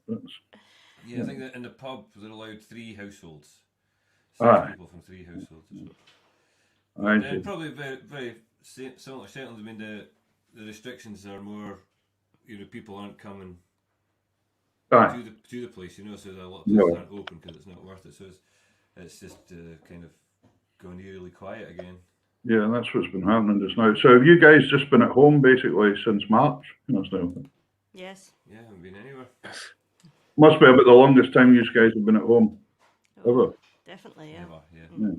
Yeah, I think that in the pub they're allowed 3 households. 6 people from 3 households. And probably very, very similar to Shetland. I mean, the restrictions are more, people aren't coming to the place, so a lot of places aren't open because it's not worth it. So it's just kind of going eerily quiet again. Yeah, and that's what's been happening just now. So have you guys just been at home basically since March? Yes. Yeah, I haven't been anywhere. Must be about the longest time you guys have been at home ever. Definitely, yeah. Ever, yeah.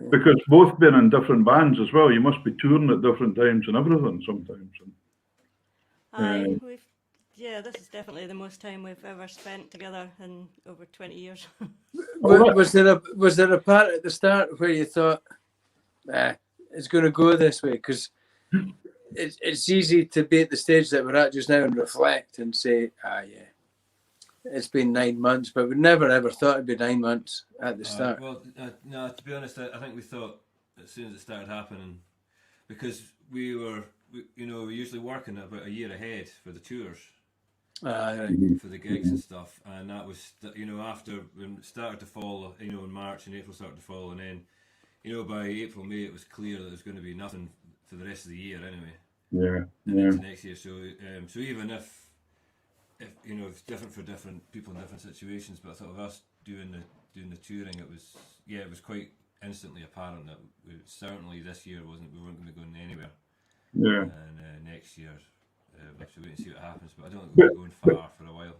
Because both been in different bands as well. You must be touring at different times and everything sometimes. This is definitely the most time we've ever spent together in over 20 years. Was there a part at the start where you thought, it's going to go this way? Because it's easy to be at the stage that we're at just now and reflect and say, it's been 9 months, but we never ever thought it'd be 9 months at the start. No, to be honest, I think we thought as soon as it started happening, because we were usually working about a year ahead for the tours. For the gigs and stuff, and that was after when it started to fall, in March and April started to fall, and then by April, May it was clear that there was going to be nothing for the rest of the year anyway. Into next year. So even if it's different for different people in different situations, but I thought of us doing the touring, it was quite instantly apparent that certainly this year we weren't going to be going anywhere. Yeah. And next year. We'll have to wait and see what happens, but I don't think we're going far for a while.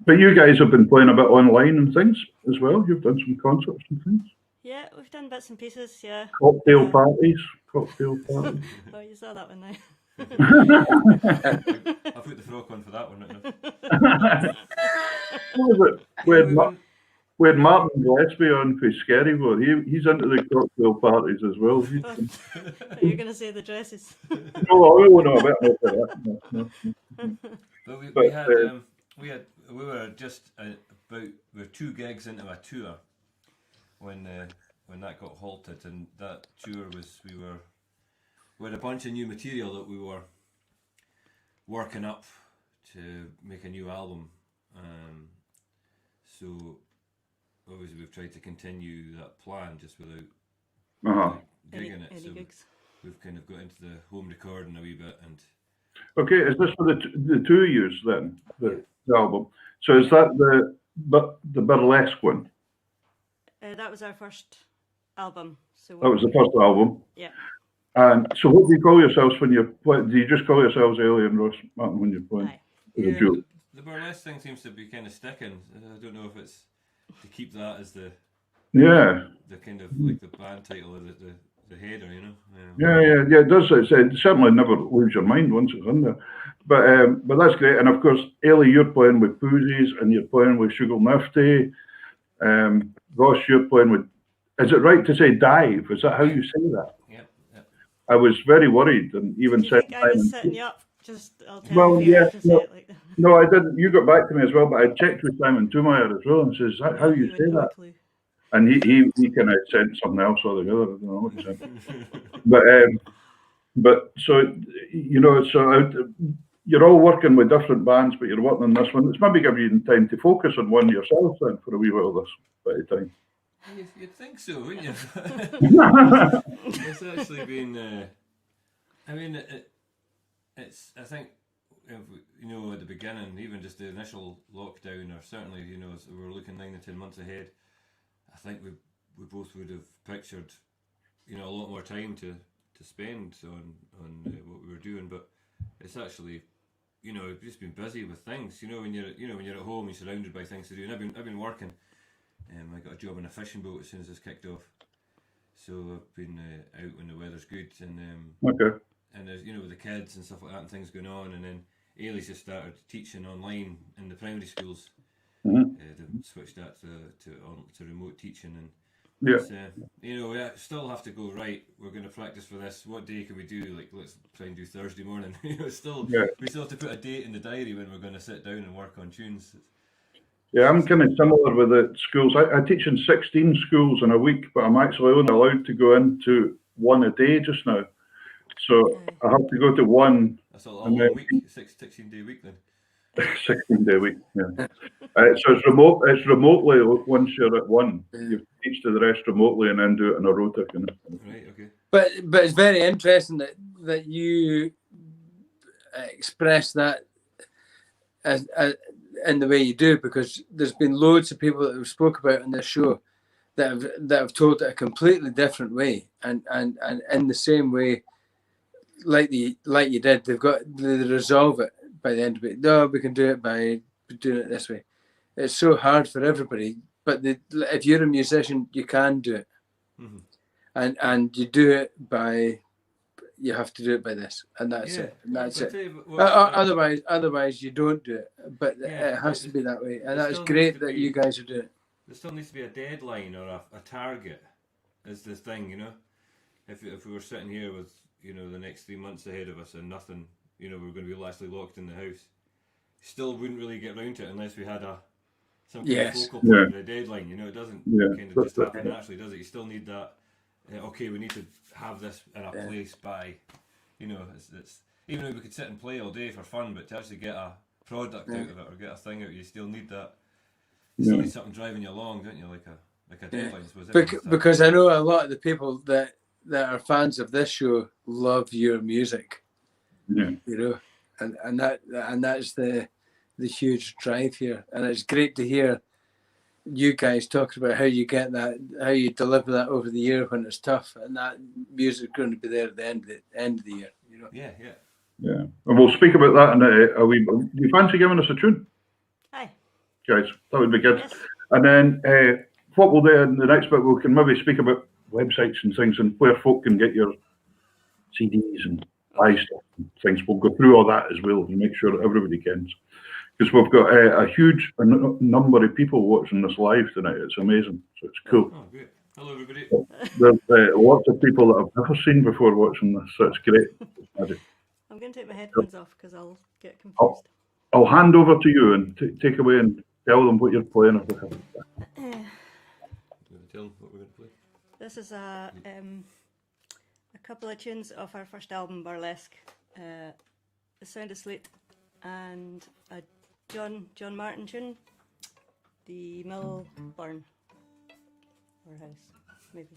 But you guys have been playing a bit online and things as well. You've done some concerts and things. Yeah, we've done bits and pieces. Yeah. Cocktail parties. Oh, you saw that one now. I'll put the frock on for that one right now. What was it? We had Martin Gillespie on for Scary War. He's into the cocktail parties as well. Are you going to say the dresses? No, I don't know about that. No. But we were just we're 2 gigs into a tour when that got halted, and that tour was we had a bunch of new material that we were working up to make a new album. So obviously we've tried to continue that plan just without gigging it. So we've kind of got into the home recording a wee bit. And okay, is this for the 2 years then? The album. So is that the burlesque one? That was our first album. So that was the first album. Yeah. And so, what do you call yourselves when you're? Do you just call yourselves Eilidh and Ross Martin when you're playing? The burlesque thing seems to be kind of sticking. I don't know if it's to keep that as the kind of like the band title or the header, you know. Yeah. It does. It certainly never leaves your mind once it's in there. But that's great. And of course, Eilidh, you're playing with Poozies and you're playing with Sugar Nifty. Ross, you're playing with. Is it right to say Dive? Is that how you say that? Yep. I was very worried and even Did you said. think I was setting you up? I'll tell you to say it like that. No, I didn't. You got back to me as well, but I checked with Simon Tumeyer as well and says, "How you say that?" And he kind of said something else altogether. I don't know what he said. But so you're all working with different bands, but you're working on this one. It's maybe giving you time to focus on one yourself then for a wee while this bit of time. You'd think so, wouldn't you? It's actually been. I think, at the beginning, even just the initial lockdown, or certainly, as we were looking 9 to 10 months ahead, I think we both would have pictured, a lot more time to spend on what we were doing. But it's actually, we've just been busy with things. When you're at home, you're surrounded by things to do. And I've been working. I got a job on a fishing boat as soon as this kicked off. So I've been out when the weather's good, and okay. And there's with the kids and stuff like that, and things going on. And then Eilidh's just started teaching online in the primary schools. Mm-hmm. They've switched that to remote teaching, and we still have to go right. We're going to practice for this. What day can we do? Like, let's try and do Thursday morning. We still have to put a date in the diary when we're going to sit down and work on tunes. Yeah, I'm kind of similar with the schools. I teach in 16 schools in a week, but I'm actually only allowed to go into one a day just now. So I have to go to one. That's a long week, 16-day week then. 16-day week, yeah. So it's remote. It's remotely once you're at one. You teach to the rest remotely and then do it in a rota. Right, okay. But it's very interesting that you express that as in the way you do, because there's been loads of people that we've spoke about on this show that have told it a completely different way, and in the same way, like you did, they resolve it by the end of it. No, we can do it by doing it this way. It's so hard for everybody, but if you're a musician, you can do it, and you do it by. You have to do it by this, and that's it. And that's it. Otherwise, you don't do it. But it has to be that way, and that's great that you guys are doing it. There still needs to be a deadline or a target. Is the thing, If we were sitting here with the next 3 months ahead of us and nothing, we're going to be lastly locked in the house. Still wouldn't really get round to it unless we had some kind of focal point of a deadline. It doesn't kind of just happen naturally, does it? You still need that. Okay, we need to have this in a place by, it's even if we could sit and play all day for fun, but to actually get a product out of it or get a thing out, you still need that. You still need something driving you along, don't you? Like a deadline. Because I know a lot of the people that are fans of this show love your music. Yeah. And that's the huge drive here, and it's great to hear you guys talking about how you get that, how you deliver that over the year when it's tough, and that music's going to be there at the end of the year. Yeah. And we'll speak about that in a wee. Do you fancy giving us a tune? Aye. Guys, that would be good. Yes. And then what we'll do in the next bit, we can maybe speak about websites and things and where folk can get your CDs and buy stuff and things. We'll go through all that as well and make sure that everybody can. Because we've got a huge number of people watching this live tonight. It's amazing. So it's cool. Oh, great. Hello, everybody. There's lots of people that I've never seen before watching this, so it's great. I'm going to take my headphones off because I'll get confused. I'll hand over to you and take away and tell them what you're playing. If they haven't. You want to tell them what we're going to play? This is a couple of tunes off our first album, Burlesque, The Sound of Sleet, and a John Martin tune, The Mill Barn, or House, maybe.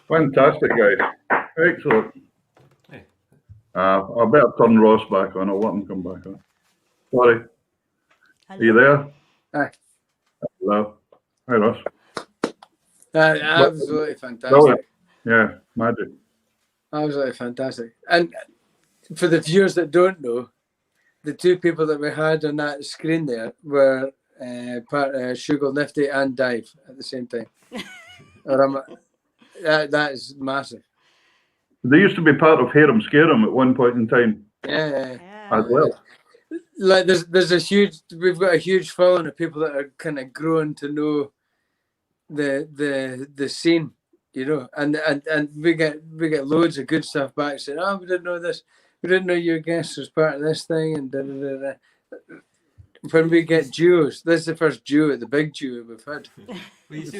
Fantastic, guys. Excellent. Hey. I better turn Ross back on. I'll let him come back on. Sorry. Hello. Are you there? Aye. Hello. Hi, Ross. Absolutely fantastic. Brilliant. Yeah, magic. Absolutely fantastic. And for the viewers that don't know, the two people that we had on that screen there were Sugar Nifty and Dive at the same time. That is massive. They used to be part of Harem Scarum at one point in time Yeah. as well. Like we've got a huge following of people that are kind of growing to know the scene, you know, and we get loads of good stuff back saying, oh, we didn't know this, we didn't know your guest was part of this thing, and da, da, da, da. When we get duos, this is the first duo, the big duo we've had. Well,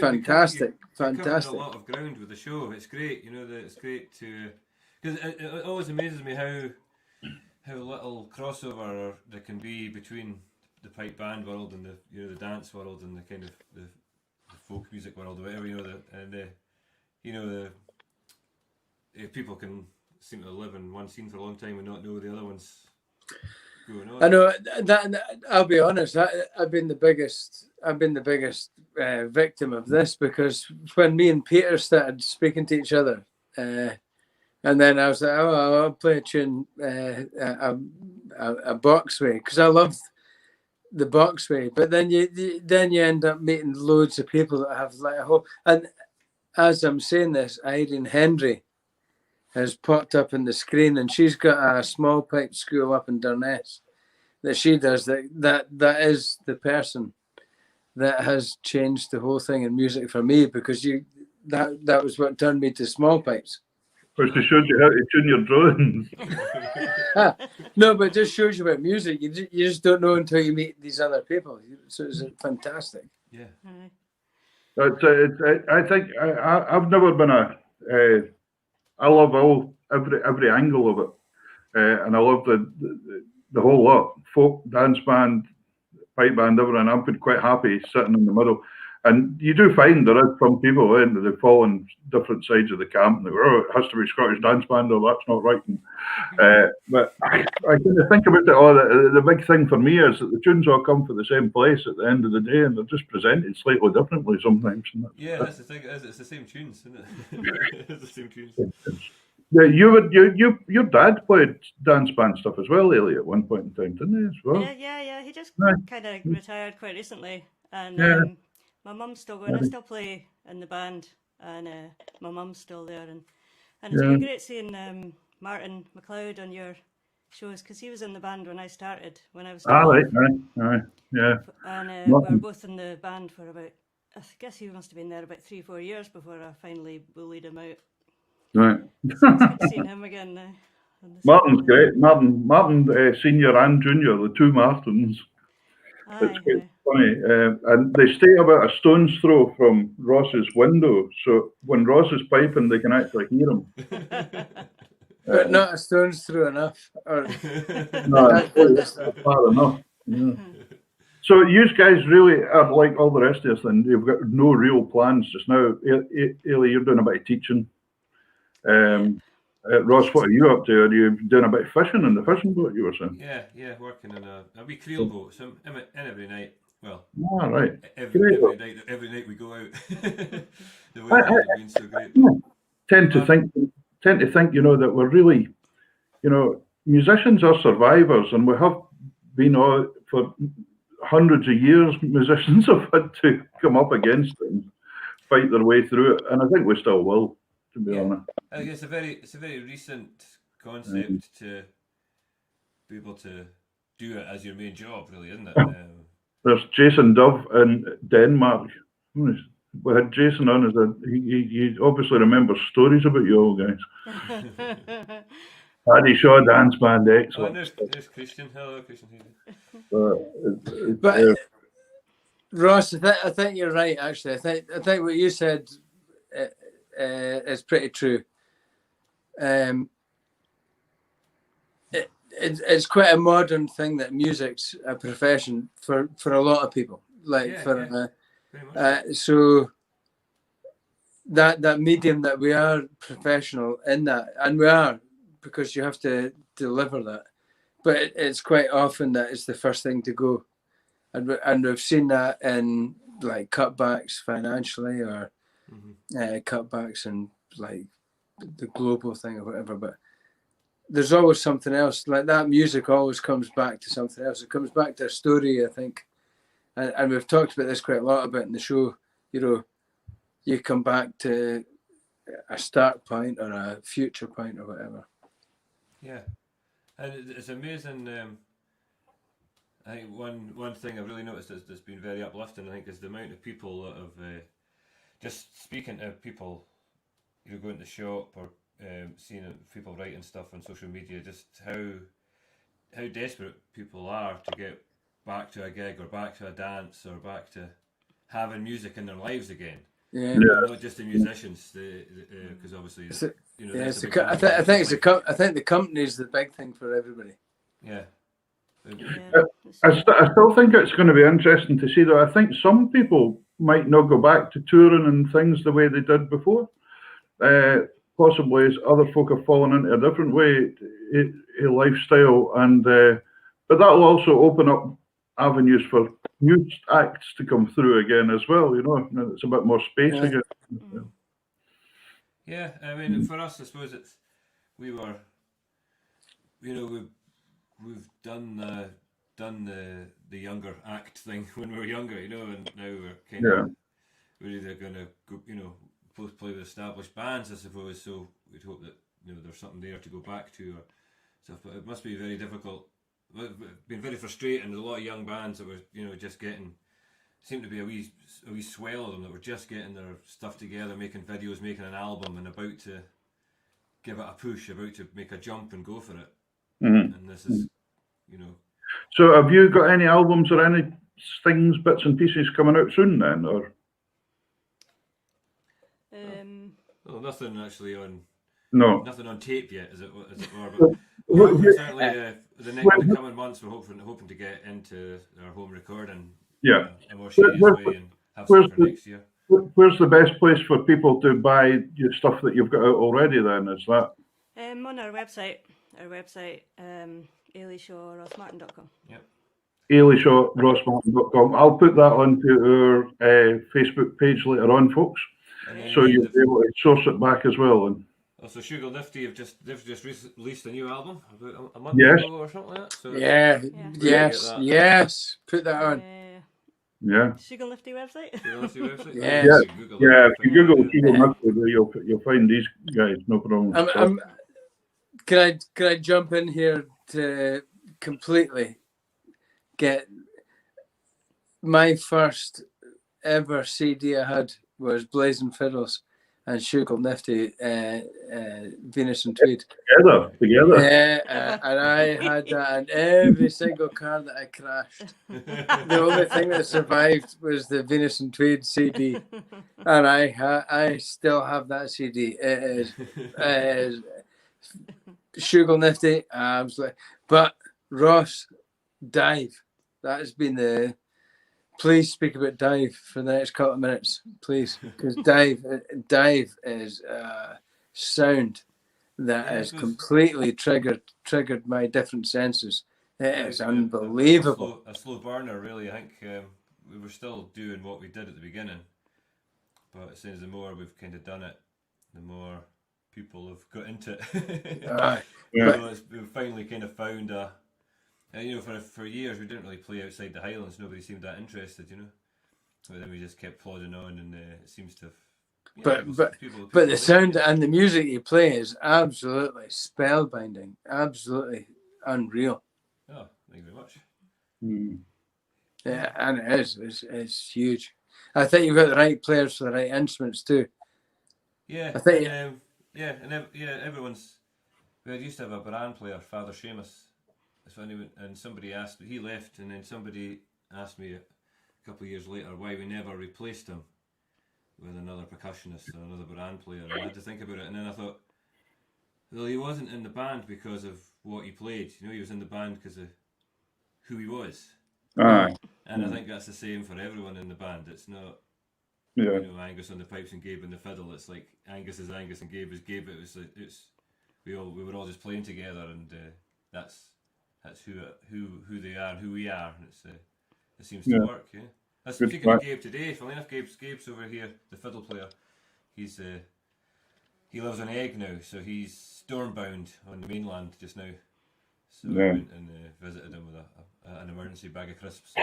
Fantastic. Covered a lot of ground with the show. It's great, you know. It's great to, because it always amazes me how little crossover there can be between the pipe band world and the dance world and the kind of the folk music world or whatever, you know. If people can seem to live in one scene for a long time and not know the other ones going on. I know that I'll be honest. I've been the biggest victim of this, because when me and Peter started speaking to each other, and then I was like, oh, I'll play a tune, a Boxway, because I love the Boxway. But then you end up meeting loads of people that have like a whole. And as I'm saying this, Irene Hendry has popped up in the screen, and she's got a small pipe school up in Durness that she does. That is the person that has changed the whole thing in music for me, because that was what turned me to small pipes. Because she showed you how to tune your drones. No, but it just shows you about music. You just don't know until you meet these other people. So it's fantastic. Yeah. I think I've never been I love every angle of it, and I love the whole lot. Folk, dance band, pipe band, everything. I've been quite happy sitting in the middle. And you do find there is some people that they fall on different sides of the camp and they go, oh, it has to be Scottish dance band, or that's not right. But I kind of think about it. The big thing for me is that the tunes all come from the same place at the end of the day, and they're just presented slightly differently sometimes. Yeah, that's the thing. It's the same tunes, isn't it? It's the same tunes. Yeah, your dad played dance band stuff as well, Eilidh, at one point in time, didn't he? As well. Yeah. He just Right. kind of retired quite recently, and my mum's still going. I still play in the band, and my mum's still there, and it's been great seeing Martin McLeod on your shows, because he was in the band when I started, when I was. Right, yeah. And we were both in the band for about, I guess he must have been there about 3-4 years before I finally bullied him out. Right. So it's good seeing him again now. Martin's great. Martin Senior and Junior, the two Martins. It's quite funny. And they stay about a stone's throw from Ross's window, so when Ross is piping, they can actually hear him. But not a stone's throw enough. No, that's far enough. Yeah. So you guys really are like all the rest of us, then you've got no real plans just now. Eilidh, you're doing a bit of teaching. Ross, what are you up to? Are you doing a bit of fishing in the fishing boat, you were saying? Yeah, working in a wee creel boat. So I'm in every night. Well, right. Every night we go out. The weather has been so great. Tend to think, that we're really, musicians are survivors, and we have been for hundreds of years. Musicians have had to come up against it and fight their way through it, and I think we still will. To be honest, I think it's a very recent concept to be able to do it as your main job, really, isn't it? There's Jason Dove in Denmark. We had Jason on he obviously remembers stories about you all guys. Eilidh Shaw dance band, excellent. There's Christian. Hello, Christian. But Ross, I think you're right. Actually, I think what you said is pretty true. It's quite a modern thing that music's a profession for a lot of people. So that medium that we are professional in that, and we are, because you have to deliver that. But it's quite often that it's the first thing to go, and we've seen that in like cutbacks financially, or cutbacks and like the global thing or whatever. But there's always something else. Like that music always comes back to something else. It comes back to a story, I think. And we've talked about this quite a lot about in the show. You come back to a start point or a future point or whatever. Yeah, and it's amazing. I think one thing I've really noticed that's been very uplifting, I think, is the amount of people that have just speaking to people, going to the shop or seeing people writing stuff on social media, just how desperate people are to get back to a gig or back to a dance or back to having music in their lives again. Yeah. Not just the musicians, because obviously, I think the company is the big thing for everybody. Yeah. I still think it's going to be interesting to see, though. I think some people might not go back to touring and things the way they did before. possibly as other folk have fallen into a different way, a lifestyle, and but that will also open up avenues for new acts to come through again as well. You know, it's a bit more space again. Yeah, I mean, for us, I suppose we've done the younger act thing when we were younger, you know, and now we're kind of we're either going to go, you know, both play with established bands, I suppose. So we'd hope that, you know, there's something there to go back to or stuff. But it must be very difficult. It's been very frustrating. There's a lot of young bands that were, you know, just seemed to be a wee swell of them that were just getting their stuff together, making videos, making an album, and about to give it a push, about to make a jump and go for it. And this is, you know. So have you got any albums or any things, bits and pieces coming out soon then, or? Well, nothing actually on. No. Nothing on tape yet, as it were. But certainly, the coming months, we're hoping to get into our home recording. Yeah. A more serious way and have some for next year. Where's the best place for people to buy your stuff that you've got out already? Then is that? On our website, EilidhShawRossmartin.com. Yep. EilidhShawRossmartin.com. I'll put that onto our Facebook page later on, folks. So you'll be able to source it back as well. And also, Sugar Nifty they've just released a new album about a month ago or something like that. So yes, put that on. Sugar Nifty website. Yes. If you Google Sugar Nifty, you'll find these guys. No problem. Can I jump in here to completely get my first ever CD I had was Blazing Fiddles and Sugar Nifty, Venus and Tweed. Together. Yeah, and I had that in every single car that I crashed. The only thing that survived was the Venus and Tweed CD, and I still have that CD. It is Sugar Nifty, absolutely. But Ross, Dive, that has been the. Please speak about Dive for the next couple of minutes, please, because Dive is sound that has completely triggered my different senses. It is unbelievable. A slow burner, really. I think we were still doing what we did at the beginning, but it seems the more we've kind of done it, the more people have got into it. We've finally kind of found a. You know, for years we didn't really play outside the Highlands. Nobody seemed that interested, you know. But then we just kept plodding on, and it seems to have. But the sound and the music you play is absolutely spellbinding, absolutely unreal. Oh, thank you very much. Yeah, and it is. It's huge. I think you've got the right players for the right instruments too. Yeah, I think. Everyone's. We used to have a band player, Father Seamus. And somebody asked, he left, and then somebody asked me a couple of years later why we never replaced him with another percussionist or another band player. And I had to think about it, and then I thought, well, he wasn't in the band because of what he played. You know, he was in the band because of who he was. Aye. And I think that's the same for everyone in the band. It's not, you know, Angus on the pipes and Gabe on the fiddle. It's like Angus is Angus and Gabe is Gabe. We were all just playing together, and that's who they are, who we are, and it seems to work. Yeah. That's speaking of Gabe today. Funny enough, Gabe's over here, the fiddle player. He lives on Egg now, so he's stormbound on the mainland just now. So I went and visited him with an emergency bag of crisps.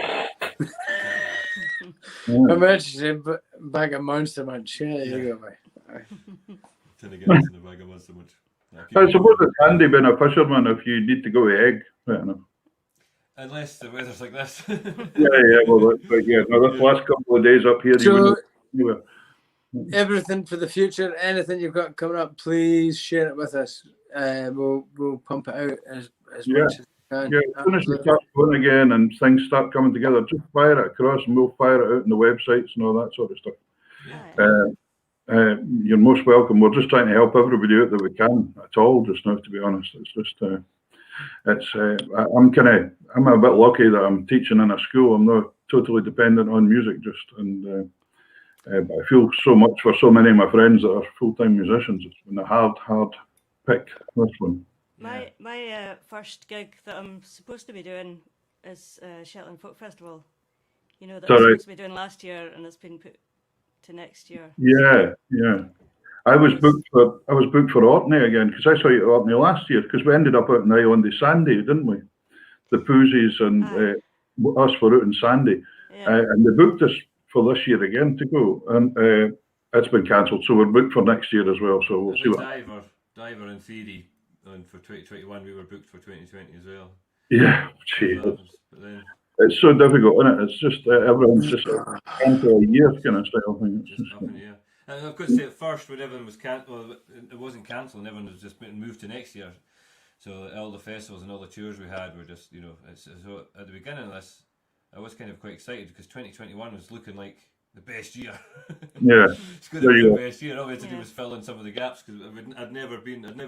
Emergency bag of Monster Munch. Yeah, you go, mate. Trying to get us in a bag of Monster Munch. I suppose it's handy being a fisherman if you need to go to Egg. Unless the weather's like this. Well, this last couple of days up here. So, everything for the future, anything you've got coming up, please share it with us. We'll pump it out as much as we can. Yeah, as soon as we start going again and things start coming together, just fire it across and we'll fire it out on the websites and all that sort of stuff. You're most welcome. We're just trying to help everybody out that we can at all just now, to be honest. It's just I'm a bit lucky that I'm teaching in a school. I'm not totally dependent on music, But I feel so much for so many of my friends that are full-time musicians. It's been a hard pick, this one. My first gig that I'm supposed to be doing is Shetland Folk Festival. You know, that I was supposed to be doing last year, and it's been put to next year. Yeah, yeah. I was booked for Orkney again, because I saw you at Orkney last year, because we ended up out in the island of Sandy, didn't we? The Poozies and us for out in Sandy. Yeah. And they booked us for this year again to go, and it's been cancelled, so we're booked for next year as well, so we'll see what... Diver in theory, and for 2021 we were booked for 2020 as well. Yeah, it's so difficult, isn't it? It's just everyone's just cancelled a year kind of style thing. It's just up in the air. And I've got to say, at first, when everyone was it wasn't cancelled, and everyone was just moved to next year. So all the festivals and all the tours we had were just, you know, so at the beginning of this, I was kind of quite excited because 2021 was looking like the best year. Yeah, it's going to be the best year. All we had to do was fill in some of the gaps, because I'd never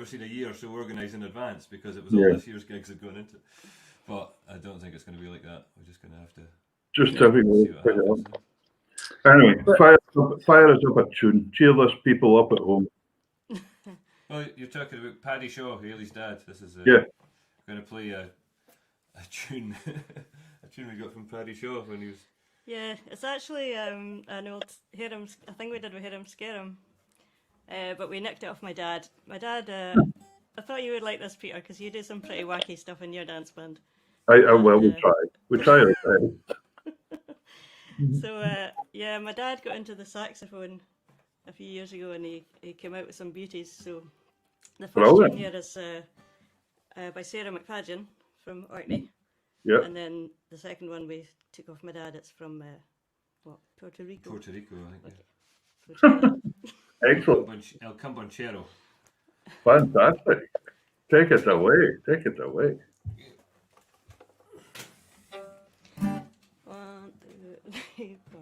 seen a year so organised in advance, because it was all this year's gigs had gone into it. But I don't think it's going to be like that. We're just going to have to just typically. Anyway, fire us up a tune. Cheer us people up at home. Well, you're talking about Paddy Shaw, Eilidh's dad. This is going to play a tune, a tune we got from Paddy Shaw when he was. Yeah, it's actually an old Hear 'em. I think we did with Hear 'em Scare 'em, but we nicked it off my dad. My dad. I thought you would like this, Peter, because you do some pretty wacky stuff in your dance band. Well, we try. We try our best. So, my dad got into the saxophone a few years ago, and he came out with some beauties. So, the first one here is by Sarah McFadden from Orkney. Yeah. And then the second one we took off my dad. It's from Puerto Rico. Puerto Rico, I think. Okay. Excellent. El Campanchero. Fantastic. Take it away. Take it away. 1, 2, 3, 4.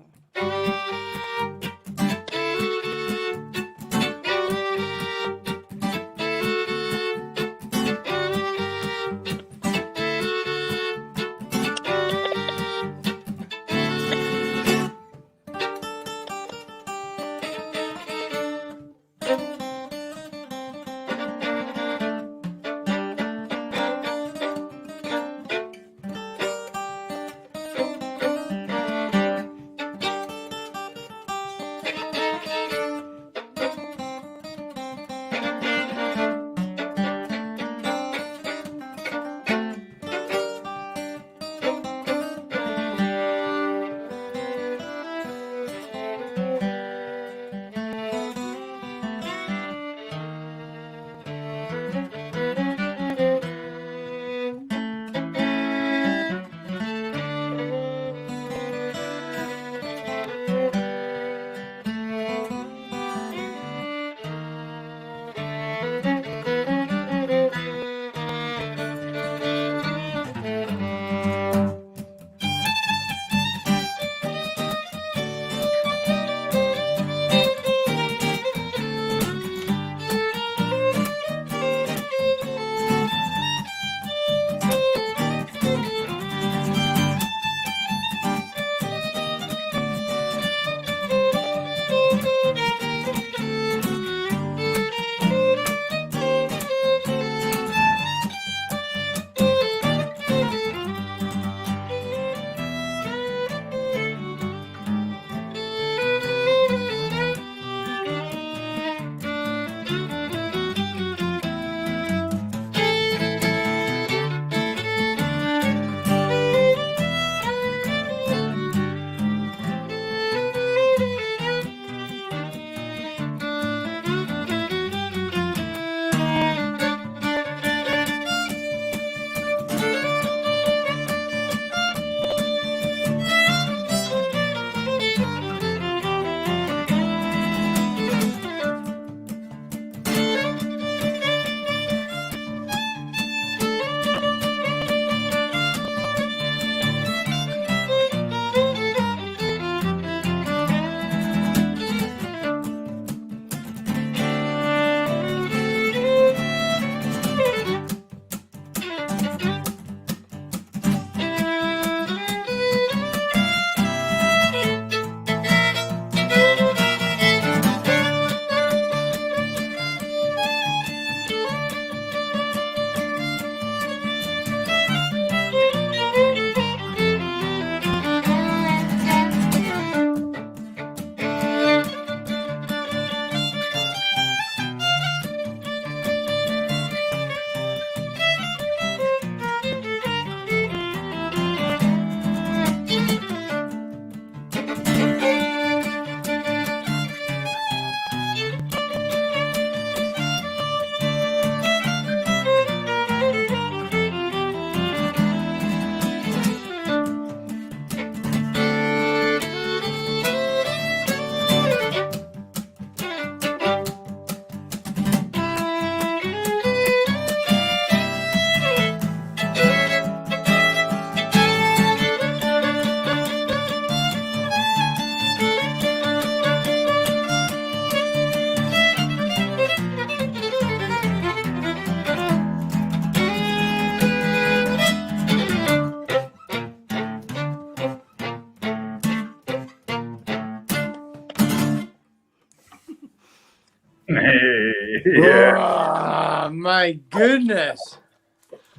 Oh, my goodness.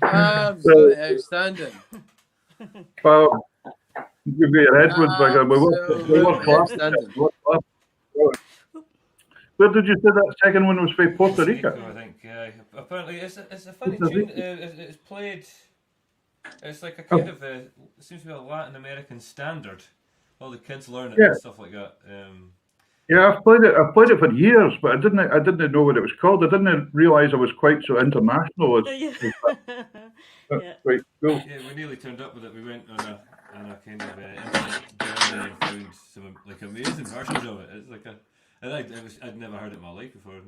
Absolutely outstanding. Well, you get your head would bigger. We were clapping. Outstanding. Where did you say that second one was from? Puerto Rico? I think. Apparently, it's a funny tune. It's played. It's like a kind of it seems to be a Latin American standard. All the kids learn it and stuff like that. Yeah, I've played it for years, but I didn't know what it was called. I didn't realise I was quite so international. That's quite cool. Yeah, we nearly turned up with it. We went on a kind of internet journey and found some like amazing versions of it. It's like I'd never heard it in my life before.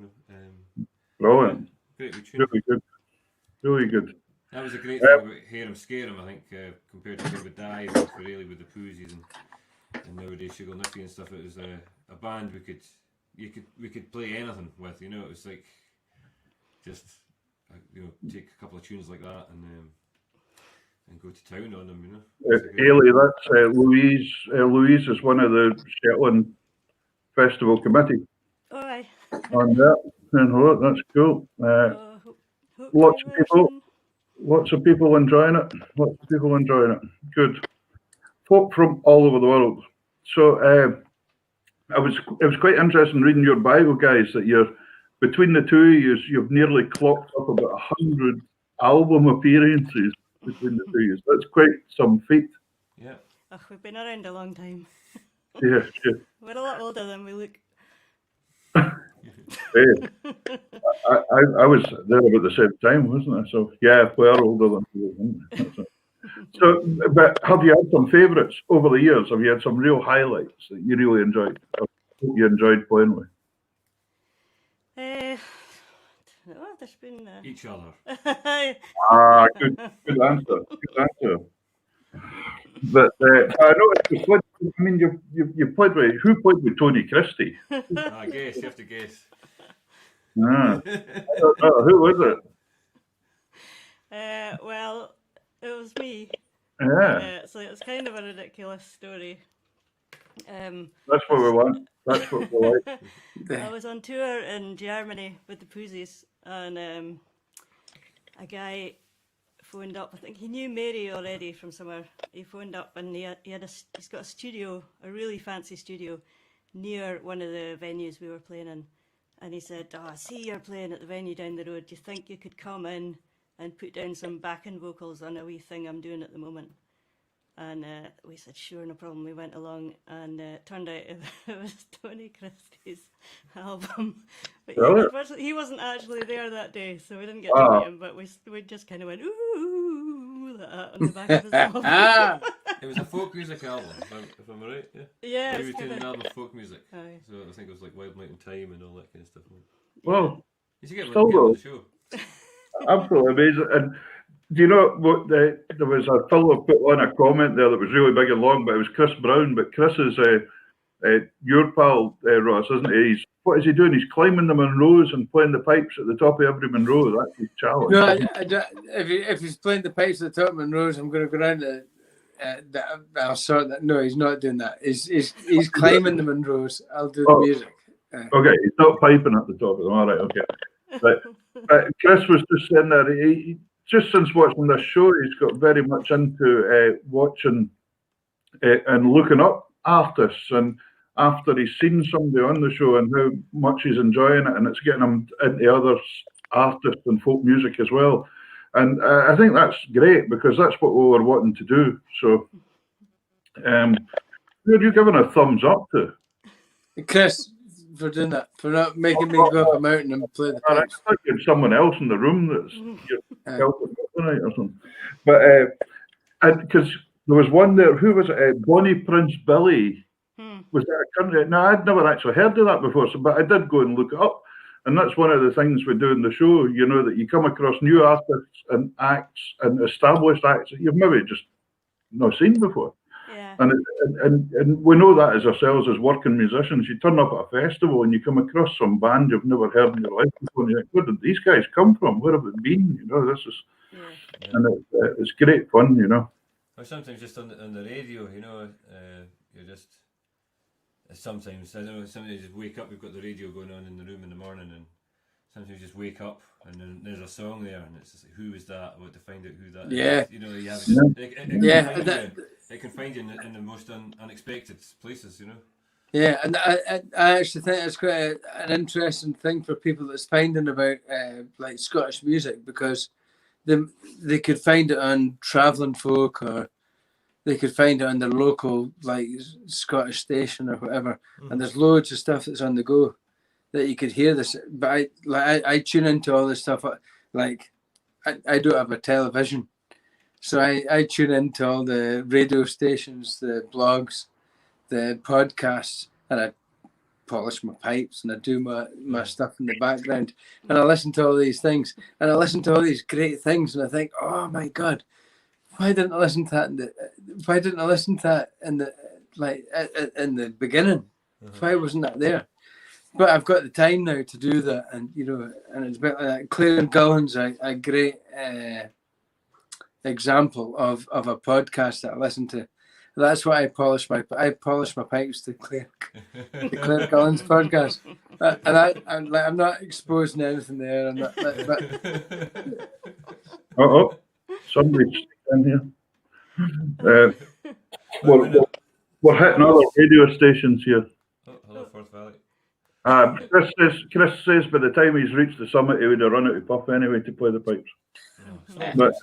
Brilliant. Great tune. Really good. Really good. That was a great thing about Hear 'Em Scare 'Em, I think, compared to David Dive for really with the Poozies and nowadays Sugar Nicky and stuff. It was a band we could play anything with. You know, it was like just take a couple of tunes like that and go to town on them. You know. Eilidh, that's Louise. Louise is one of the Shetland Festival committee. Oh, aye. On that, and that's cool. Lots of people enjoying it. Good. Folk from all over the world. So it was quite interesting reading your bio, guys, that you're between the two of you, you've nearly clocked up about 100 album appearances between the two of you. That's quite some feat. Yeah. Oh, we've been around a long time. Yeah, sure. We're a lot older than we look. Hey, I was there about the same time, wasn't I? So yeah, we are older than you. So, but have you had some favourites over the years? Have you had some real highlights that you really enjoyed? You enjoyed playing with? No, there's been each other. Good answer. But I noticed you played. I mean, you played with who played with Tony Christie? I guess you have to guess. Who was it? Well, it was me. Yeah. So it's kind of a ridiculous story. That's what we want. That's what we like. I was on tour in Germany with the Poozies, and a guy phoned up. I think he knew Mary already from somewhere. He phoned up and he's got a studio, a really fancy studio, near one of the venues we were playing in. And he said, I see you're playing at the venue down the road. Do you think you could come in and put down some backing vocals on a wee thing I'm doing at the moment? And we said, sure, no problem. We went along, and it turned out it was Tony Christie's album. But he wasn't actually there that day, so we didn't get to meet him, but we just kind of went, ooh, like that on the back of his album. It was a folk music album, if I'm right. Yeah. He was doing an album of folk music. Aye. So I think it was like Wild Night in Time and all that kind of stuff. Well, you should get on the show. Absolutely amazing. And do you know what? There was a fellow put on a comment there that was really big and long, but it was Chris Brown. But Chris is your pal, Ross, isn't he? What is he doing? He's climbing the Monroes and playing the pipes at the top of every Monroe. That's his challenge. No, if he's playing the pipes at the top of Monroes, I'm going to go around to I'll sort that. No, he's not doing that. He's climbing the Monroes. I'll do the music. Okay, he's not piping at the top of them. All right, okay. But Chris was just saying that he just since watching this show, he's got very much into watching and looking up artists, and after he's seen somebody on the show and how much he's enjoying it, and it's getting him into other artists and folk music as well. And I think that's great because that's what we were wanting to do. So, who are you giving a thumbs up to? Chris, for doing that, for not making me go up a mountain and play the pipes. I think there's someone else in the room that's helping tonight or something. But because there was one there, who was it? Bonnie Prince Billy. Was that a country? No, I'd never actually heard of that before, but I did go and look it up. And that's one of the things we do in the show, you know, that you come across new artists and acts and established acts that you've maybe just not seen before. Yeah. And we know that as ourselves as working musicians. You turn up at a festival and you come across some band you've never heard in your life before, and you think, where did these guys come from? Where have they been? You know, this is, and it's great fun, you know. Or sometimes just on the radio, you know, you're just. Sometimes, I don't know, sometimes you just wake up, we've got the radio going on in the room in the morning and sometimes you just wake up and then there's a song there, and it's just like, who is that? I want to find out who that Yeah. is. You know, you have it can find you in the most unexpected places. You know. Yeah, and I actually think it's quite an interesting thing for people that's finding about like Scottish music, because they could find it on Travelling Folk, or they could find it on their local like Scottish station or whatever, and there's loads of stuff that's on the go that you could hear this. But I tune into all this stuff. Like I don't have a television, so I tune into all the radio stations, the blogs, the podcasts, and I polish my pipes and I do my stuff in the background, and I listen to all these things, and I listen to all these great things, and I think, oh my God, why didn't I listen to that in the beginning? Why wasn't that there? But I've got the time now to do that, and and it's a bit like that. Claire Gullen's a great example of a podcast that I listen to. That's what I polish my pipes to Claire Cullen's podcast, and I'm not exposing anything there. I'm not, Somebody's in here. We're hitting other radio stations here. Hello, Forth Valley. Chris says by the time he's reached the summit, he would have run out of puff anyway to play the pipes. But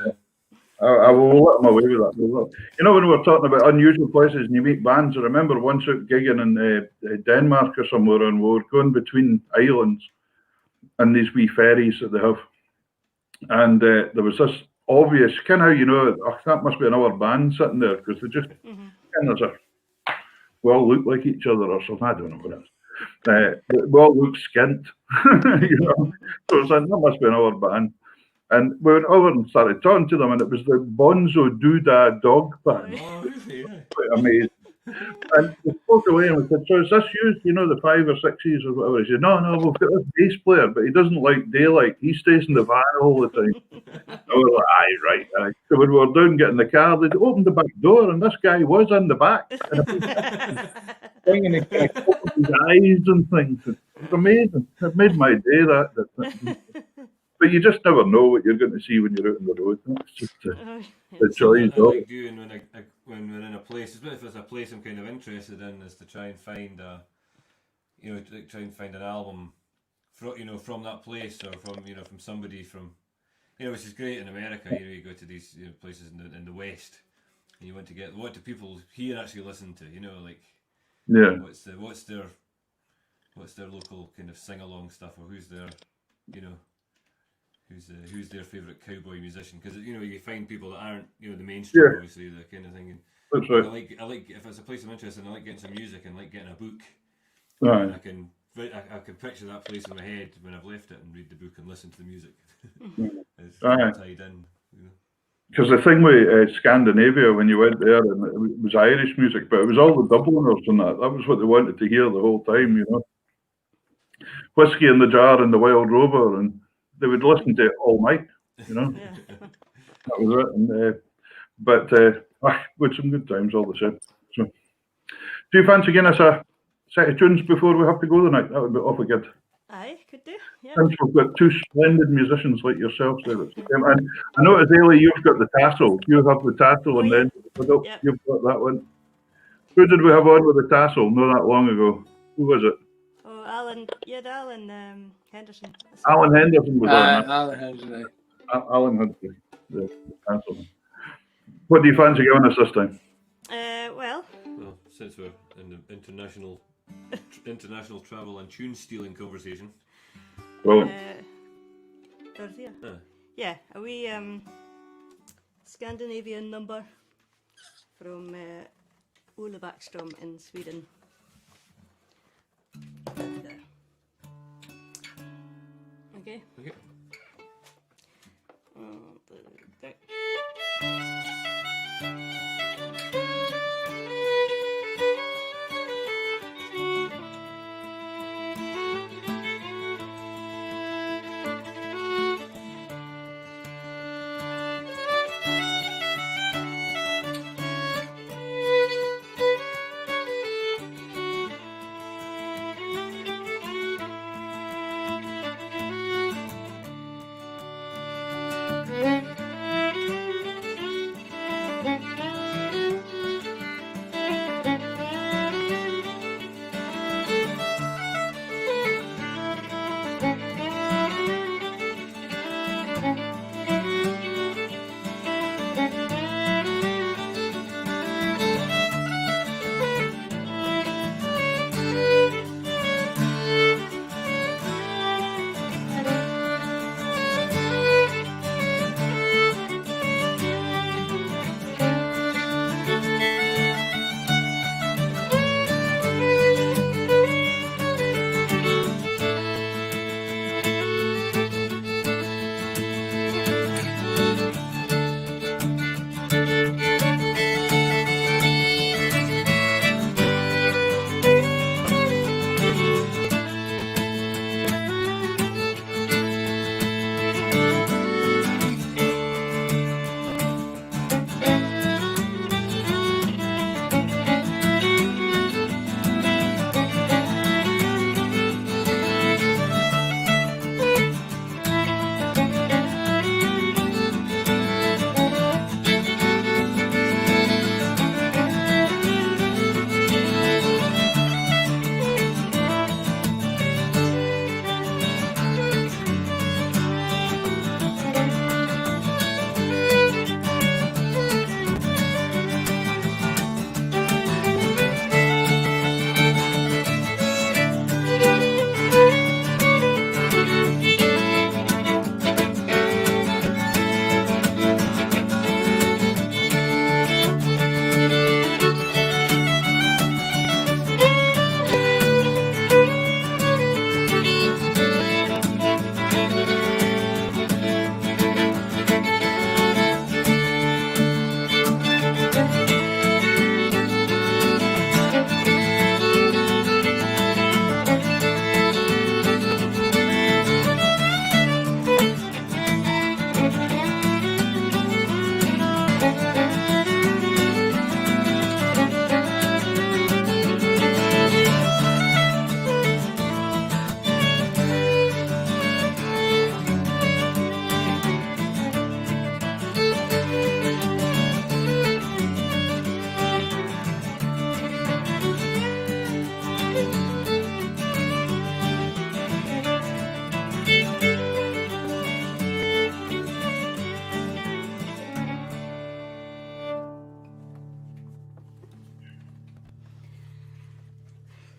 I will let him away with that. You know, when we were talking about unusual places and you meet bands, I remember once out gigging in Denmark or somewhere, and we were going between islands and these wee ferries that they have. And there was this obvious, kind of how you know, that must be another band sitting there, because they just kind of well look like each other or something. I don't know what it is. We all look skint, you know. So it's like, that must be another band. And we went over and started talking to them, and it was the Bonzo Doodah Dog Band. Oh, really? Yeah. Quite amazing. And we spoke away and we said, so is this you, you know, the 5 or 6s or whatever? He said, no, we've got this bass player, but he doesn't like daylight. He stays in the van all the time. And we were like, aye. So when we were down getting the car, they'd opened the back door, and this guy was in the back. And he kind of opened his eyes and things. It was amazing. It made my day, that. But you just never know what you're going to see when you're out on the road. That's just the joy. I like doing when we're in a place, especially if it's a place I'm kind of interested in, is to try and find an album from that place, or from somebody from, which is great in America. You go to these places in the West, and you want to get what do people here actually listen to. What's their local kind of sing along stuff, or who's their who's their favourite cowboy musician? Because you find people that aren't the mainstream, obviously, the kind of thing. That's right. I like if it's a place I'm interested in, I like getting some music and like getting a book. Right. I can picture that place in my head when I've left it, and read the book and listen to the music. It's tied in. Because the thing with Scandinavia, when you went there, and it was Irish music, but it was all the Dubliners and that. That was what they wanted to hear the whole time, Whiskey in the Jar and the Wild Rover, and they would listen to it all night, That was it. And, with some good times all the same. So, do you fancy giving us a set of tunes before we have to go tonight? That would be awfully good. Aye, could do. Yeah. Since we've got 2 splendid musicians like yourselves there. And I noticed, Eilidh, you've got the tassel. You have the tassel, and then you've got that one. Who did we have on with the tassel not that long ago? Who was it? Oh, Alan. You had Alan Henderson. Alan Henderson was on. Alan Henderson. Alan had the tassel. What do you fancy giving us this time? Well, since we're in the international travel and tune stealing conversation. Well, Dorothea. Yeah, a wee Scandinavian number from Ola Backstrom in Sweden. Okay.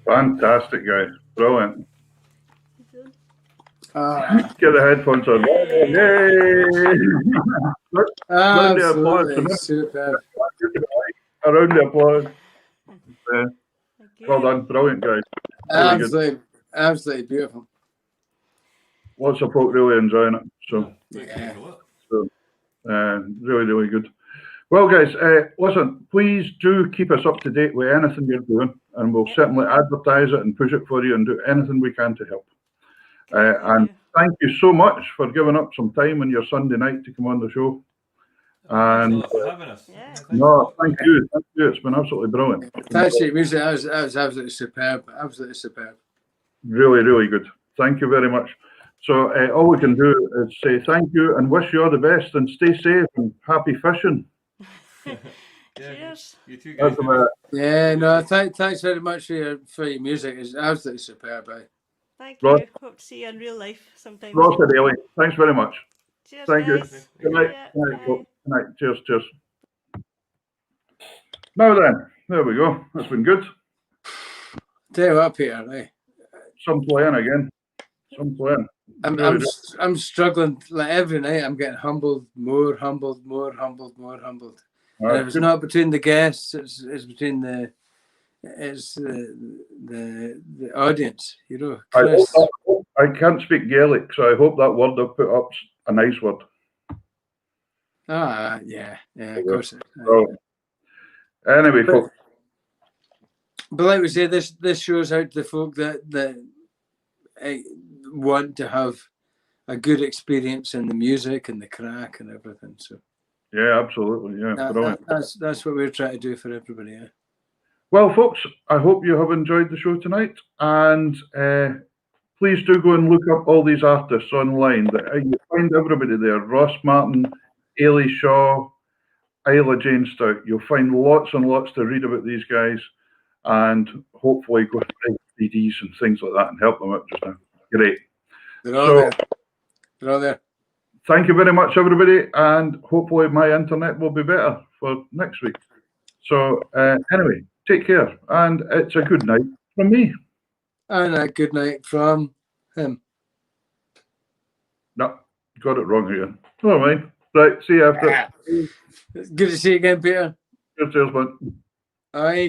Fantastic, guys. Brilliant. Get the headphones on. Yay! Round the applause. Superb. A round of applause. Well done. Brilliant, guys. Really Absolutely beautiful. Lots of folk really enjoying it. So, Yeah. really, really good. Well, guys, listen, please do keep us up to date with anything you're doing, and we'll certainly advertise it and push it for you and do anything we can to help. And thank you so much for giving up some time on your Sunday night to come on the show. And Thanks a lot for having us. Yeah. no, thank you. Thank you. It's been absolutely brilliant. Thanks, music. That was absolutely superb. Absolutely superb. Really, really good. Thank you very much. So all we can do is say thank you and wish you all the best and stay safe and happy fishing. Cheers. You too, guys. Yeah, no, thanks very much for your music. It's absolutely superb. Thank Ross. you. Hope to see you in real life sometime. Ross and Eilidh, thanks very much. Cheers, Thank you. guys. Good night. Yeah, Good night. bye. Good night. Cheers, cheers. Now then, there we go. That's been good. Tell you what, Peter, Some playing again. Some playing. I'm struggling. Like every night, I'm getting humbled, more humbled, more humbled, more humbled. And it's not between the guests; it's between the audience. You know, Chris. I can't speak Gaelic, so I hope that word I've put up's a nice word. Yeah, of course. Anyway, folks. But like we say, this shows out to the folk that want to have a good experience in the music and the crack and everything. So yeah, absolutely, yeah, brilliant. That's what we're trying to do for everybody. Yeah. Well, folks, I hope you have enjoyed the show tonight, and please do go and look up all these artists online. You find everybody there: Ross Martin, Eilidh Shaw, Isla Stout. You'll find lots and lots to read about these guys, and hopefully go to CDs and things like that and help them out just now. Great. They're all there. Thank you very much, everybody, and hopefully my internet will be better for next week. So anyway, take care, and it's a good night from me. And a good night from him. No, got it wrong again. All right. Right, see you after. Good to see you again, Peter. Cheers, man. All right.